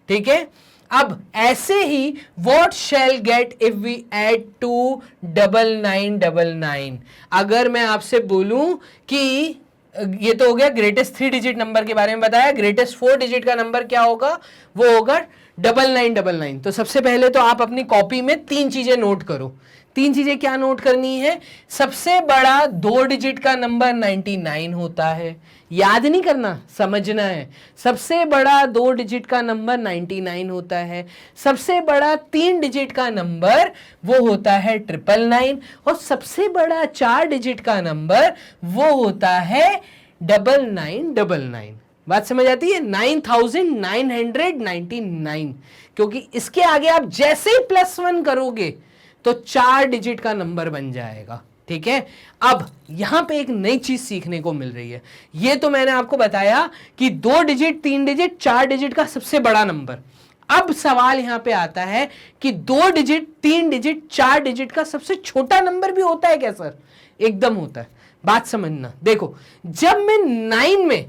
ठीक है, अब ऐसे ही what shall get if we add 2 9999। अगर मैं आपसे बोलूं कि ये तो हो गया ग्रेटेस्ट 3 डिजिट नंबर के बारे में बताया, ग्रेटेस्ट 4 डिजिट का नंबर क्या होगा, वो होगा 9999। तो सबसे पहले तो आप अपनी कॉपी में 3 चीजें नोट करो। 3 चीजें क्या नोट करनी है? सबसे बड़ा 2 डिजिट का नंबर 99 होता है, याद नहीं करना, समझना है। सबसे बड़ा 2 डिजिट का नंबर 99 होता है। सबसे बड़ा 3 डिजिट का नंबर वो होता है 999, और सबसे बड़ा 4 डिजिट का नंबर वो होता है 9999। बात समझ आती है? 9999, क्योंकि इसके आगे आप जैसे ही +1 करोगे तो 4 डिजिट का नंबर बन जाएगा। ठीक है। अब यहां पे एक नई चीज सीखने को मिल रही है। ये तो मैंने आपको बताया कि 2 डिजिट, 3 डिजिट, 4 डिजिट का सबसे बड़ा नंबर। अब सवाल यहां पे आता है कि 2 डिजिट, 3 डिजिट, 4 डिजिट का सबसे छोटा नंबर भी होता है क्या सर? एकदम होता है। बात समझना, देखो जब मैं 9 में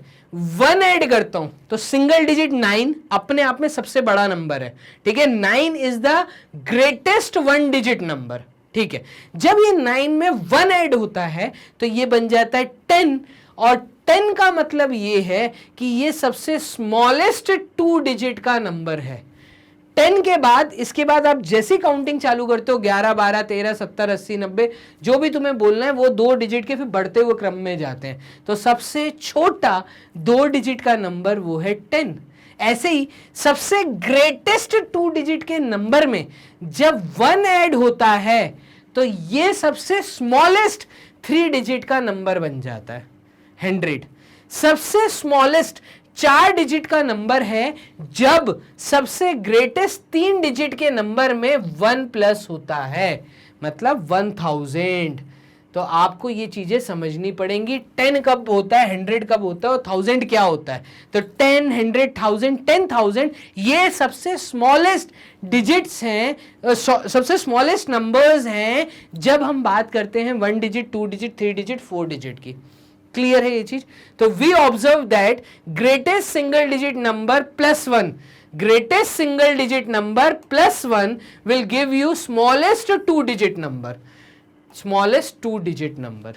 1 ऐड करता हूं तो सिंगल डिजिट 9 अपने आप में सबसे बड़ा नंबर है, ठीक है। 9 is the greatest 1 digit number, ठीक है। जब ये 9 में 1 ऐड होता है तो ये बन जाता है 10, और 10 का मतलब ये है कि ये सबसे स्मॉलेस्ट 2 डिजिट का नंबर है। 10 के बाद, इसके बाद आप जैसी काउंटिंग चालू करते हो 11, 12, 13, 17, 80, 90 जो भी तुम्हें बोलना है वो 2 डिजिट के फिर बढ़ते हुए क्रम में जाते हैं। तो सबसे छोटा 2 डिजिट का नंबर वो है 10। ऐसे ही सबसे ग्रेटेस्ट 2 डिजिट के नंबर में जब 1 ऐड होता है तो ये सबसे स्मॉलेस्ट 3 डिजिट का नंबर बन जाता है 100। सबसे स्मॉलेस्ट 4 डिजिट का नंबर है जब सबसे ग्रेटेस्ट 3 डिजिट के नंबर में 1 प्लस होता है, मतलब 1000। तो आपको ये चीजें समझनी पड़ेंगी। 10 कब होता है, 100 कब होता है और 1000 क्या होता है। तो 10, 100, 1000, 10,000 ये सबसे स्मॉलेस्ट डिजिट्स हैं, सबसे स्मॉलेस्ट नंबर्स हैं जब हम बात करते हैं 1 डिजिट, 2 डिजिट, 3 डिजिट, 4 डिजिट की। क्लियर है ये चीज? तो we observe that greatest single digit number +1, greatest single digit number +1 will give you smallest 2 digit number, smallest 2 digit number,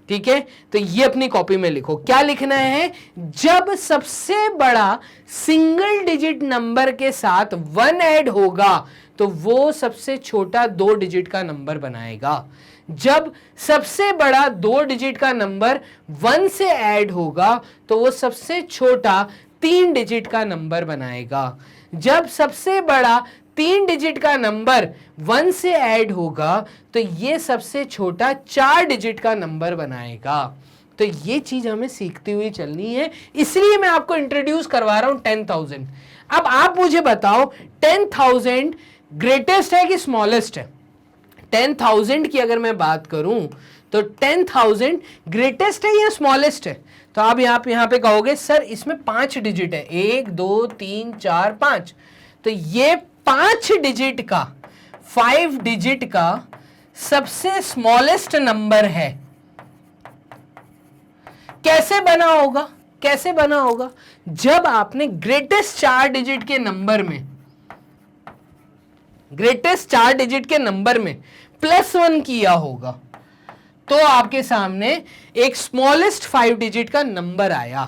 ठीक है। तो ये अपनी कॉपी में लिखो, क्या लिखना है? जब सबसे बड़ा सिंगल डिजिट नंबर के साथ 1 ऐड होगा तो वो सबसे छोटा 2 डिजिट का नंबर बनाएगा। जब सबसे बड़ा 2 डिजिट का नंबर 1 से ऐड होगा तो वो सबसे छोटा 3 डिजिट का नंबर बनाएगा। जब सबसे बड़ा 3 डिजिट का नंबर 1 से ऐड होगा तो ये सबसे छोटा 4 डिजिट का नंबर बनाएगा। तो ये चीज हमें सीखती हुई चलनी है, इसलिए मैं आपको इंट्रोड्यूस करवा रहा हूं 10,000। अब आप मुझे बताओ 10,000 ग्रेटेस्ट है कि स्मॉलेस्ट है? 10,000 की अगर मैं बात करूं तो 10,000 ग्रेटेस्ट है या स्मॉलेस्ट है? तो आप यहां पे कहोगे सर इसमें 5 डिजिट है, 1, 2, 3, 4, 5। तो ये 5 डिजिट का, 5 डिजिट का सबसे स्मॉलेस्ट नंबर है। कैसे बना होगा? कैसे बना होगा? जब आपने ग्रेटेस्ट 4 डिजिट के नंबर में, ग्रेटेस्ट 4 डिजिट के नंबर में +1 किया होगा तो आपके सामने एक स्मॉलेस्ट 5 डिजिट का नंबर आया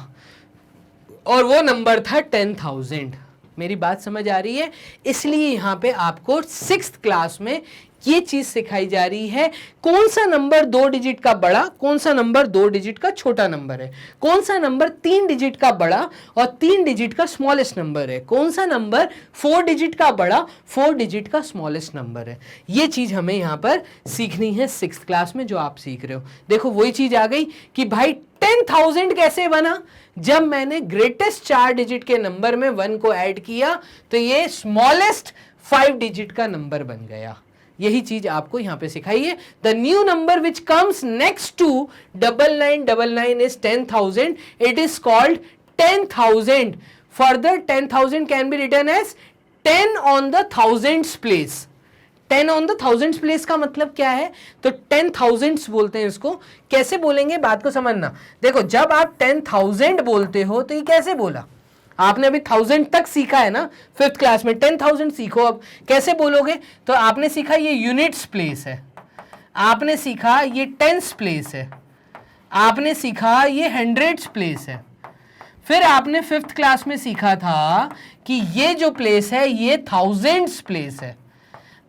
और वो नंबर था 10,000। मेरी बात समझ आ रही है? इसलिए यहां पे आपको 6th क्लास में ये चीज सिखाई जा रही है, कौन सा नंबर 2 डिजिट का बड़ा, कौन सा नंबर 2 डिजिट का छोटा नंबर है, कौन सा नंबर 3 डिजिट का बड़ा और 3 डिजिट का स्मॉलेस्ट नंबर है, कौन सा नंबर 4 डिजिट का बड़ा, 4 डिजिट का स्मॉलेस्ट नंबर है। ये चीज हमें यहां पर सीखनी है 6th क्लास में, जो आप सीख रहे हो। देखो वही चीज आ गई कि भाई 10,000 कैसे बना? जब मैंने ग्रेटेस्ट 4 डिजिट के नंबर में 1 को ऐड किया तो ये स्मॉलेस्ट 5 डिजिट का नंबर बन गया। यही चीज आपको यहां पे सिखाई है। The new number which comes next to 9999 is 10,000. It is called 10,000. Further 10,000 can be written as 10 on the thousands place. 10 on the thousands place का मतलब क्या है? तो 10,000 बोलते हैं इसको। कैसे बोलेंगे बात को समझना। देखो जब आप 10,000 बोलते हो तो ये कैसे बोला? आपने अभी 1000 तक सीखा है ना 5th क्लास में, 10,000 सीखो। अब कैसे बोलोगे? तो आपने सीखा ये यूनिट्स प्लेस है, आपने सीखा ये टेंस प्लेस है, आपने सीखा ये हंड्रेड्स प्लेस है। फिर आपने 5th क्लास में सीखा था कि ये जो प्लेस है ये थाउजेंड्स प्लेस है।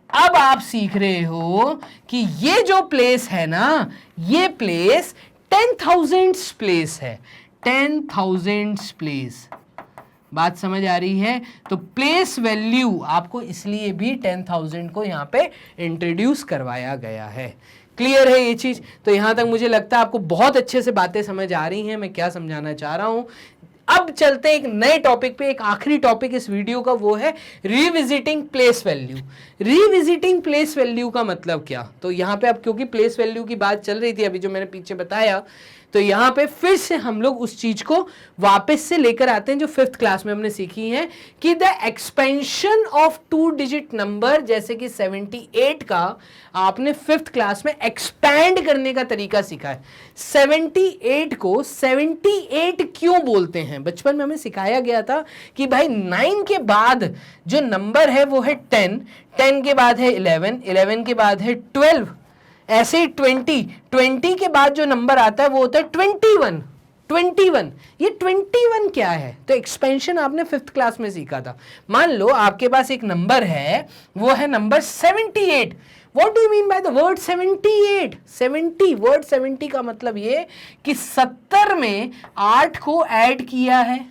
अब आप सीख रहे हो कि ये जो प्लेस है ना, ये प्लेस 10,000 प्लेस है, 10,000 प्लेस। बात समझ आ रही है? तो प्लेस वैल्यू आपको इसलिए भी 10,000 को यहां पे इंट्रोड्यूस करवाया गया है। क्लियर है ये चीज? तो यहां तक मुझे लगता है आपको बहुत अच्छे से बातें समझ आ रही हैं मैं क्या समझाना चाह रहा हूं। अब चलते हैं एक नए टॉपिक पे, एक आखिरी टॉपिक इस वीडियो का, वो है revisiting place value. Revisiting place value का मतलब क्या? तो यहां पे अब क्योंकि प्लेस वैल्यू की बात चल रही थी अभी जो मैंने पीछे बताया, तो यहां पे फिर से हम लोग उस चीज को वापस से लेकर आते हैं जो 5th क्लास में हमने सीखी है कि the expansion of 2 digit number, जैसे कि 78 का आपने 5th क्लास में एक्सपैंड करने का तरीका सीखा है। 78 को 78 क्यों बोलते हैं? बचपन में हमें सिखाया गया था कि भाई 9 के बाद जो नंबर है वो है 10, 10 के बाद है 11, 11 के बाद है 12, ऐसे ही 20, 20 के बाद जो नंबर आता है वो होता है 21, 21। ये 21 क्या है? तो एक्सपेंशन आपने 5th क्लास में सीखा था। मान लो आपके पास एक नंबर है, वो है number 78। What do you mean by the word 78? 70, word 70 का मतलब ये कि 70 में 8 को ऐड किया है।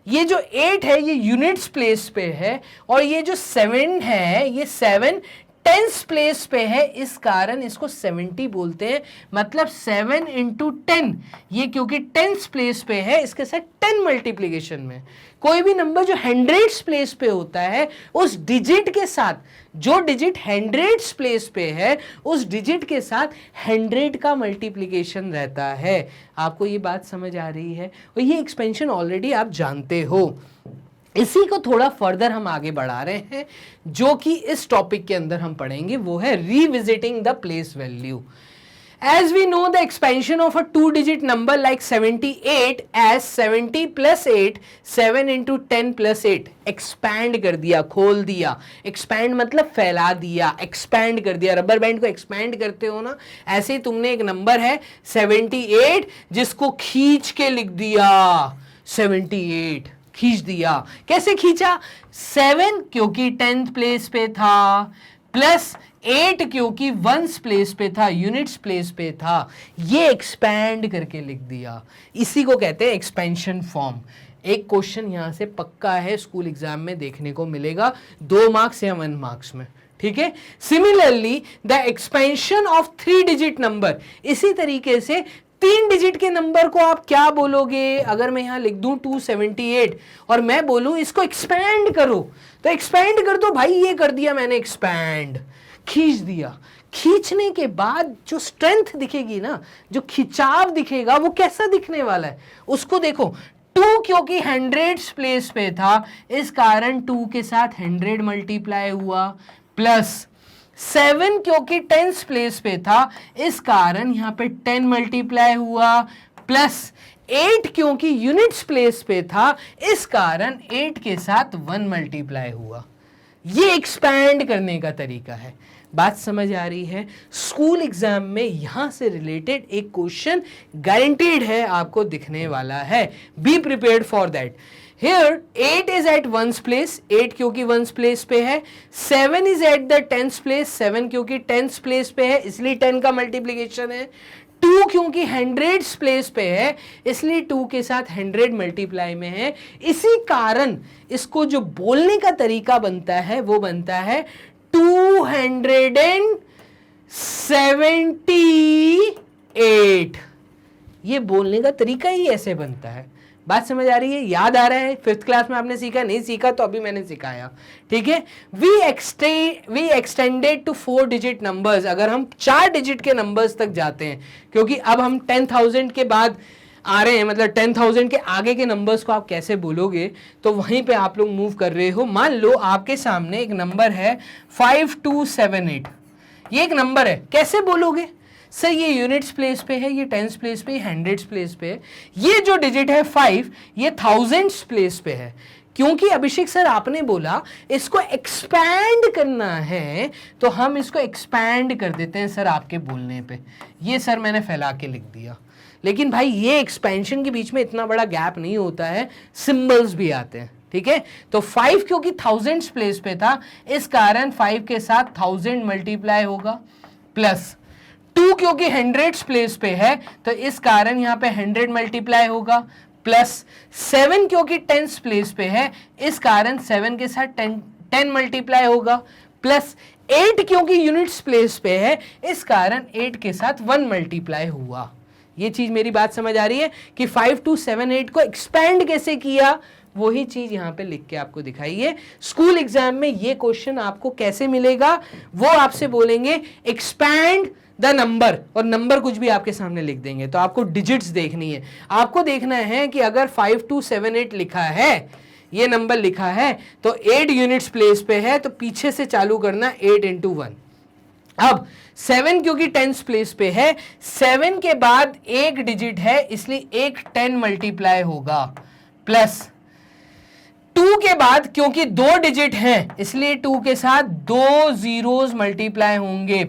ये जो 8 है ये यूनिट्स प्लेस पे है, और ये जो 7 है ये 7 टेंस प्लेस पे है, इस कारण इसको 70 बोलते हैं। मतलब 7 इंटू 10, ये क्योंकि टेंस प्लेस पे है इसके साथ 10 मल्टीप्लीकेशन में। कोई भी नंबर जो हंड्रेड्स प्लेस पे होता है उस डिजिट के साथ, जो डिजिट हंड्रेड्स प्लेस पे है उस डिजिट के साथ 100 का मल्टीप्लीकेशन रहता है। आपको ये बात समझ आ रही है? और ये एक्सपेंशन ऑलरेडी आप जानते हो। इसी को थोड़ा फर्दर हम आगे बढ़ा रहे हैं, जो कि इस टॉपिक के अंदर हम पढ़ेंगे, वो है revisiting the place value. As we know the expansion of a 2-digit number like 78 as 70 plus 8, 7 into 10 plus 8, expand कर दिया, खोल दिया। expand मतलब फैला दिया, expand कर दिया। रबर बैंड को expand करते हो ना, ऐसे ही तुमने एक नंबर है 78 जिसको खींच के लिख दिया, 78 खींच दिया। कैसे खींचा? 7 क्योंकि 10th प्लेस पे था, प्लस 8 क्योंकि वंस प्लेस पे था, यूनिट्स प्लेस पे था, ये एक्सपैंड करके लिख दिया। इसी को कहते हैं एक्सपेंशन फॉर्म। एक क्वेश्चन यहां से पक्का है, स्कूल एग्जाम में देखने को मिलेगा, 2 मार्क्स या 1 मार्क्स में, ठीक है। Similarly the expansion of 3 digit number, इसी तरीके से 3 डिजिट के नंबर को आप क्या बोलोगे? अगर मैं यहां लिख दूं 278 और मैं बोलूं इसको एक्सपैंड करो, तो एक्सपैंड कर दो भाई, ये कर दिया मैंने एक्सपैंड, खींच दिया। खींचने के बाद जो स्ट्रेंथ दिखेगी ना, जो खिंचाव दिखेगा, वो कैसा दिखने वाला है उसको देखो। 2 क्योंकि हंड्रेड्स प्लेस पे था, इस कारण 2 के साथ 100 मल्टीप्लाई हुआ, प्लस 7 क्योंकि टेंस प्लेस पे था, इस कारण यहां पे 10 मल्टीप्लाई हुआ, प्लस 8 क्योंकि यूनिट्स प्लेस पे था, इस कारण 8 के साथ 1 मल्टीप्लाई हुआ। ये एक्सपैंड करने का तरीका है। बात समझ आ रही है? स्कूल एग्जाम में यहां से रिलेटेड एक क्वेश्चन गारंटीड है आपको दिखने वाला है। Be prepared for that. Here 8 is at 1's place, 8 क्योंकि 1's place पे है, 7 is at the 10th place, 7 क्योंकि 10th place पे है इसलिए 10 का मल्टीप्लीकेशन है, 2 क्योंकि हंड्रेड्स प्लेस पे है इसलिए 2 के साथ 100 मल्टीप्लाई में है। इसी कारण इसको जो बोलने का तरीका बनता है वो बनता है 278। ये बोलने का तरीका ही ऐसे बनता है। बात समझ आ रही है? याद आ रहा है? 5th क्लास में आपने सीखा, नहीं सीखा तो अभी मैंने सिखाया, ठीक है। We extended to 4 digit numbers, अगर हम 4 डिजिट के नंबर्स तक जाते हैं, क्योंकि अब हम 10,000 के बाद आ रहे हैं, मतलब 10,000 के आगे के नंबर्स को आप कैसे बोलोगे, तो वहीं पे आप लोग मूव कर रहे हो। मान लो आपके सामने एक नंबर है 5278, ये एक नंबर है, कैसे बोलोगे? सर ये यूनिट्स प्लेस पे है, ये टेंस प्लेस पे, हंड्रेड्स प्लेस पे है, ये जो डिजिट है 5 ये थाउजेंड्स प्लेस पे है। क्योंकि अभिषेक सर आपने बोला इसको एक्सपैंड करना है, तो हम इसको एक्सपैंड कर देते हैं सर आपके बोलने पे। ये सर मैंने फैला के लिख दिया, लेकिन भाई ये एक्सपेंशन के बीच में इतना बड़ा गैप नहीं होता है, सिंबल्स भी आते हैं, ठीक है। तो 5 क्योंकि थाउजेंड्स प्लेस पे था, इस कारण 5 के साथ 1000 मल्टीप्लाई होगा, प्लस 2 क्योंकि हंड्रेड्स प्लेस पे है तो इस कारण यहां पे 100 मल्टीप्लाई होगा, प्लस 7 क्योंकि टेंस प्लेस पे है, इस कारण 7 के साथ 10 मल्टीप्लाई होगा, प्लस 8 क्योंकि यूनिट्स प्लेस पे है, इस कारण 8 के साथ 1 मल्टीप्लाई हुआ। ये चीज मेरी बात समझ आ रही है कि 5 to 7 8 को एक्सपैंड कैसे किया, वही चीज यहां पे लिख के आपको दिखाइए। स्कूल एग्जाम में ये क्वेश्चन आपको कैसे मिलेगा, वो आपसे बोलेंगे एक्सपैंड द नंबर, और नंबर कुछ भी आपके सामने लिख देंगे। तो आपको डिजिट्स देखनी है, आपको देखना है कि अगर 5 to 7 8 लिखा है, ये नंबर लिखा है, तो 8 यूनिट्स प्लेस पे है, तो पीछे से चालू करना 8 into 1। अब 7 क्योंकि 10th प्लेस पे है, 7 के बाद एक डिजिट है, इसलिए एक 10 मल्टीप्लाई होगा, प्लस 2 के बाद क्योंकि 2 डिजिट हैं, इसलिए 2 के साथ 2 जीरोस मल्टीप्लाई होंगे,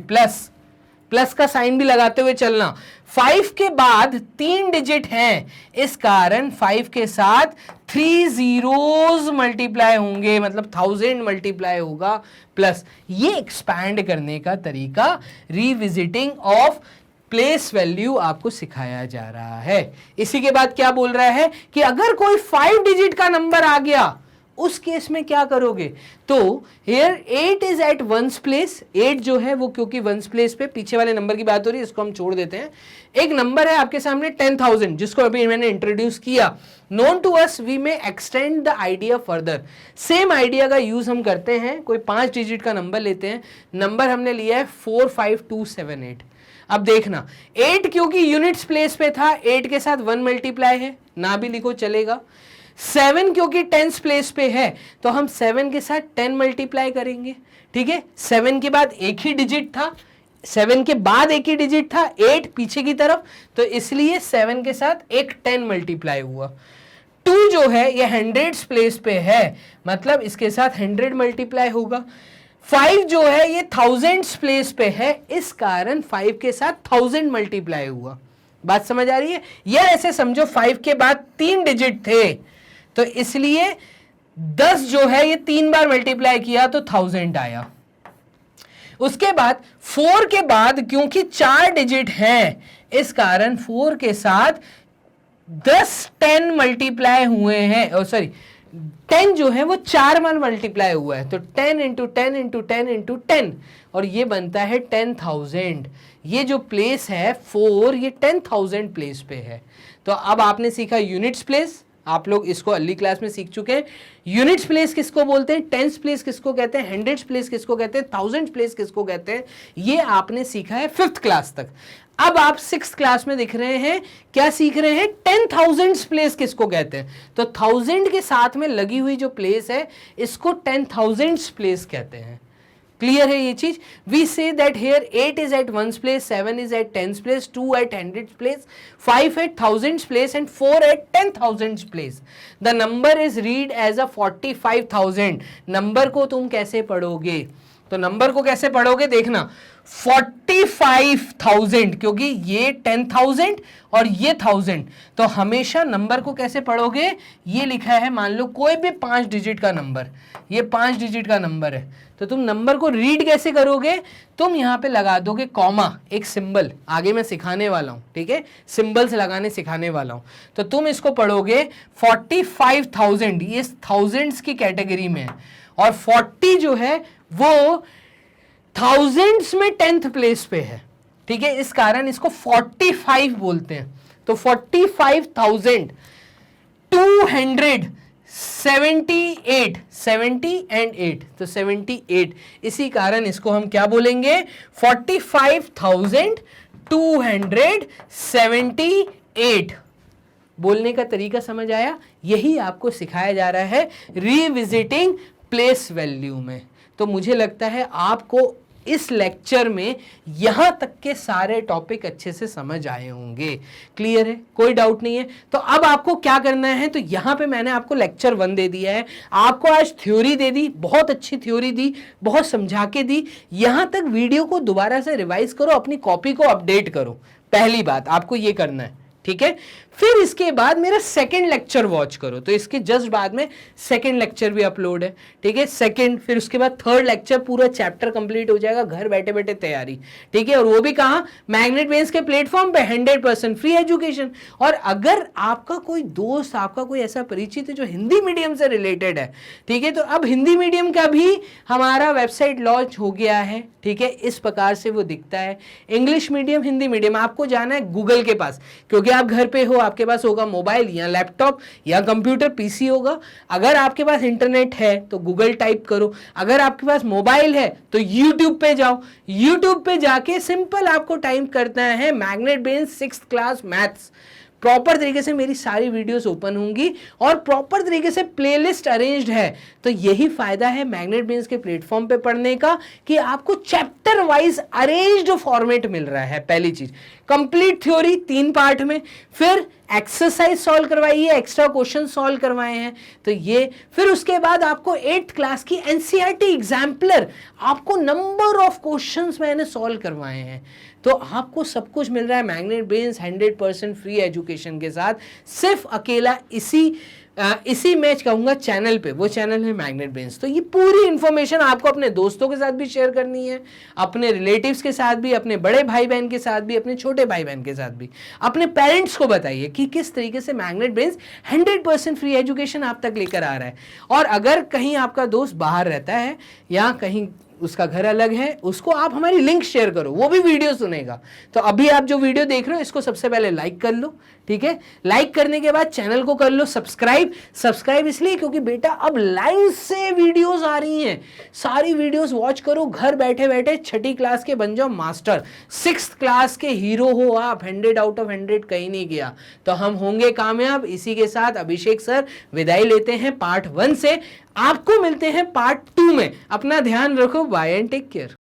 प्लस का साइन भी लगाते हुए चलना। 5 के बाद 3 डिजिट हैं, इस कारण 5 के साथ 3 जीरोस मल्टीप्लाई होंगे, मतलब 1000 मल्टीप्लाई होगा, प्लस। ये एक्सपैंड करने का तरीका रिविजिटिंग ऑफ प्लेस वैल्यू आपको सिखाया जा रहा है। इसी के बाद क्या बोल रहा है कि अगर कोई 5 डिजिट का नंबर आ गया, उस केस में क्या करोगे, तो here 8 is at ones place, 8 जो है वो क्योंकि ones place पे पीछे वाले नंबर की बात हो रही है, इसको हम छोड़ देते हैं। एक नंबर है आपके सामने 10,000, जिसको अभी मैंने इंट्रोड्यूस किया। नोन टू अस वी में extend the idea further. Same idea का यूज हम करते हैं, कोई 5 डिजिट का नंबर लेते हैं, नंबर हमने लिया है 45278। अब देखना 8 क्योंकि यूनिट्स प्लेस पे था, 8 के साथ 1 मल्टीप्लाई है, ना भी लिखो चलेगा। 7 क्योंकि 10th प्लेस पे है, तो हम 7 के साथ 10 मल्टीप्लाई करेंगे, ठीक है। 7 के बाद एक ही डिजिट था, 7 के बाद एक ही डिजिट था, 8 पीछे की तरफ, तो इसलिए 7 के साथ एक 10 मल्टीप्लाई हुआ। 2 जो है ये 100th प्लेस पे है, मतलब इसके साथ 100 मल्टीप्लाई होगा। 5 जो है ये 1000th प्लेस पे है, इस कारण 5 के साथ 1000 मल्टीप्लाई हुआ। बात समझ आ रही है? या ऐसे समझो 5 के बाद 3 डिजिट थे, तो इसलिए 10 जो है ये 3 बार मल्टीप्लाई किया तो 1000 आया। उसके बाद 4 के बाद क्योंकि 4 डिजिट हैं, इस कारण 4 के साथ 10 मल्टीप्लाई हुए हैं, सॉरी 10 जो है वो 4 बार मल्टीप्लाई हुआ है, तो 10 into 10 into 10 into 10, और ये बनता है 10,000। ये जो प्लेस है 4, ये 10,000 प्लेस पे है। तो अब आपने सीखा यूनिट्स प्लेस, आप लोग इसको अर्ली क्लास में सीख चुके हैं। यूनिट्स प्लेस किसको बोलते हैं, 10th प्लेस किसको कहते हैं, 100th प्लेस किसको कहते हैं, 1000th प्लेस किसको कहते हैं, ये आपने सीखा है 5th क्लास तक। अब आप 6th क्लास में दिख रहे हैं, क्या सीख रहे हैं, 10,000th प्लेस किसको कहते हैं। तो 1000 के साथ में लगी हुई जो प्लेस है, इसको 10,000th प्लेस कहते हैं। क्लियर है ये चीज? We say that here 8 is at ones place, 7 is at 10th place, 2 at 100th place, 5 at 1000th place and 4 at 10,000th place. The number is read as a 45,000. Number को तुम कैसे पढ़ोगे, तो नंबर को कैसे पढ़ोगे देखना, 45,000 क्योंकि ये 10,000 और ये 1000, तो हमेशा नंबर को कैसे पढ़ोगे, ये लिखा है मान लो कोई भी 5 डिजिट का नंबर, ये 5 डिजिट का नंबर है, तो तुम नंबर को रीड कैसे करोगे, तुम यहां पे लगा दोगे कॉमा, एक सिंबल, आगे मैं सिखाने वाला हूं, ठीक है, सिंबल्स लगाने सिखाने वाला हूं। तो तुम इसको पढ़ोगे 45,000, ये थाउजेंड्स की कैटेगरी में है, और 40 जो है वो थाउजेंड्स में 10th प्लेस पे है, ठीक है, इस कारण इसको 45 बोलते हैं। तो 45,278, 70 एंड 8, तो 78, इसी कारण इसको हम क्या बोलेंगे, 45,278। बोलने का तरीका समझ आया? यही आपको सिखाया जा रहा है रिविजिटिंग प्लेस वैल्यू में। तो मुझे लगता है आपको इस लेक्चर में यहां तक के सारे टॉपिक अच्छे से समझ आए होंगे। क्लियर है? कोई डाउट नहीं है? तो अब आपको क्या करना है, तो यहां पे मैंने आपको लेक्चर 1 दे दिया है, आपको आज थ्योरी दे दी, बहुत अच्छी थ्योरी दी, बहुत समझा के दी। यहां तक वीडियो को दोबारा से रिवाइज करो, अपनी कॉपी को अपडेट करो, पहली बात आपको ये करना है, ठीक है। फिर इसके बाद मेरा सेकंड लेक्चर वॉच करो, तो इसके जस्ट बाद में सेकंड लेक्चर भी अपलोड है, ठीक है, सेकंड, फिर उसके बाद थर्ड लेक्चर, पूरा चैप्टर कंप्लीट हो जाएगा, घर बैठे बैठे तैयारी, ठीक है। और वो भी कहाँ, मैग्नेट ब्रेन्स के प्लेटफॉर्म पे 100% फ्री एजुकेशन। और अगर आपका कोई दोस्त, आपका कोई ऐसा परिचित है जो हिंदी मीडियम से रिलेटेड है, ठीक है, तो अब हिंदी मीडियम का भी हमारा वेबसाइट लॉन्च हो गया है, ठीक है, इस प्रकार से वो दिखता है। इंग्लिश मीडियम, हिंदी मीडियम, आपको जाना है गूगल के पास, क्योंकि आप घर पे हो, आपके पास होगा मोबाइल या लैपटॉप या कंप्यूटर, पीसी होगा। अगर आपके पास इंटरनेट है तो गूगल टाइप करो, अगर आपके पास मोबाइल है तो यूट्यूब पे जाओ, यूट्यूब पे जाके सिंपल आपको टाइप करना है magnet brains 6th class maths. Proper तरीके से मेरी सारी वीडियोस ओपन होंगी और प्रॉपर तरीके से प्लेलिस्ट अरेंज्ड है। तो यही फायदा है मैग्नेट ब्रेन्स के प्लेटफॉर्म पे पढ़ने का कि आपको चैप्टर वाइज अरेंज्ड फॉर्मेट मिल रहा है। पहली चीज, कंप्लीट थ्योरी 3 पार्ट में, फिर एक्सरसाइज सॉल्व करवाई है, एक्स्ट्रा क्वेश्चन सॉल्व करवाए हैं, तो ये, फिर उसके बाद आपको 8th क्लास की एनसीईआरटी एग्जाम्पलर, आपको नंबर ऑफ क्वेश्चंस मैंने सॉल्व करवाए हैं। तो आपको सब कुछ मिल रहा है मैग्नेट ब्रेन्स 100% फ्री एजुकेशन के साथ, सिर्फ अकेला इसी मैच कहूंगा चैनल पे, वो चैनल है मैग्नेट ब्रेन्स। तो ये पूरी इंफॉर्मेशन आपको अपने दोस्तों के साथ भी शेयर करनी है, अपने रिलेटिव्स के साथ भी, अपने बड़े भाई बहन के साथ भी, अपने छोटे भाई बहन के साथ भी, अपने पेरेंट्स को बताइए कि किस तरीके से मैग्नेट ब्रेन्स 100% फ्री एजुकेशन आप तक लेकर आ रहा है। और अगर कहीं आपका दोस्त बाहर रहता है या कहीं उसका घर अलग है, उसको आप हमारी लिंक शेयर करो, वो भी वीडियो सुनेगा। तो अभी आप जो वीडियो देख रहे हो इसको सबसे पहले लाइक कर लो, ठीक है। लाइक करने के बाद चैनल को कर लो सब्सक्राइब इसलिए क्योंकि बेटा अब लाइन से वीडियोस आ रही हैं, सारी वीडियोस वॉच करो, घर बैठे बैठे 6ठी क्लास के बन जाओ मास्टर, 6th क्लास के हीरो हो आप, 100 आउट ऑफ 100 कहीं नहीं गया, तो हम होंगे कामयाब। इसी के साथ अभिषेक सर विदाई लेते हैं पार्ट 1 से, आपको मिलते हैं पार्ट 2 में। अपना ध्यान रखो, बाय एंड टेक केयर।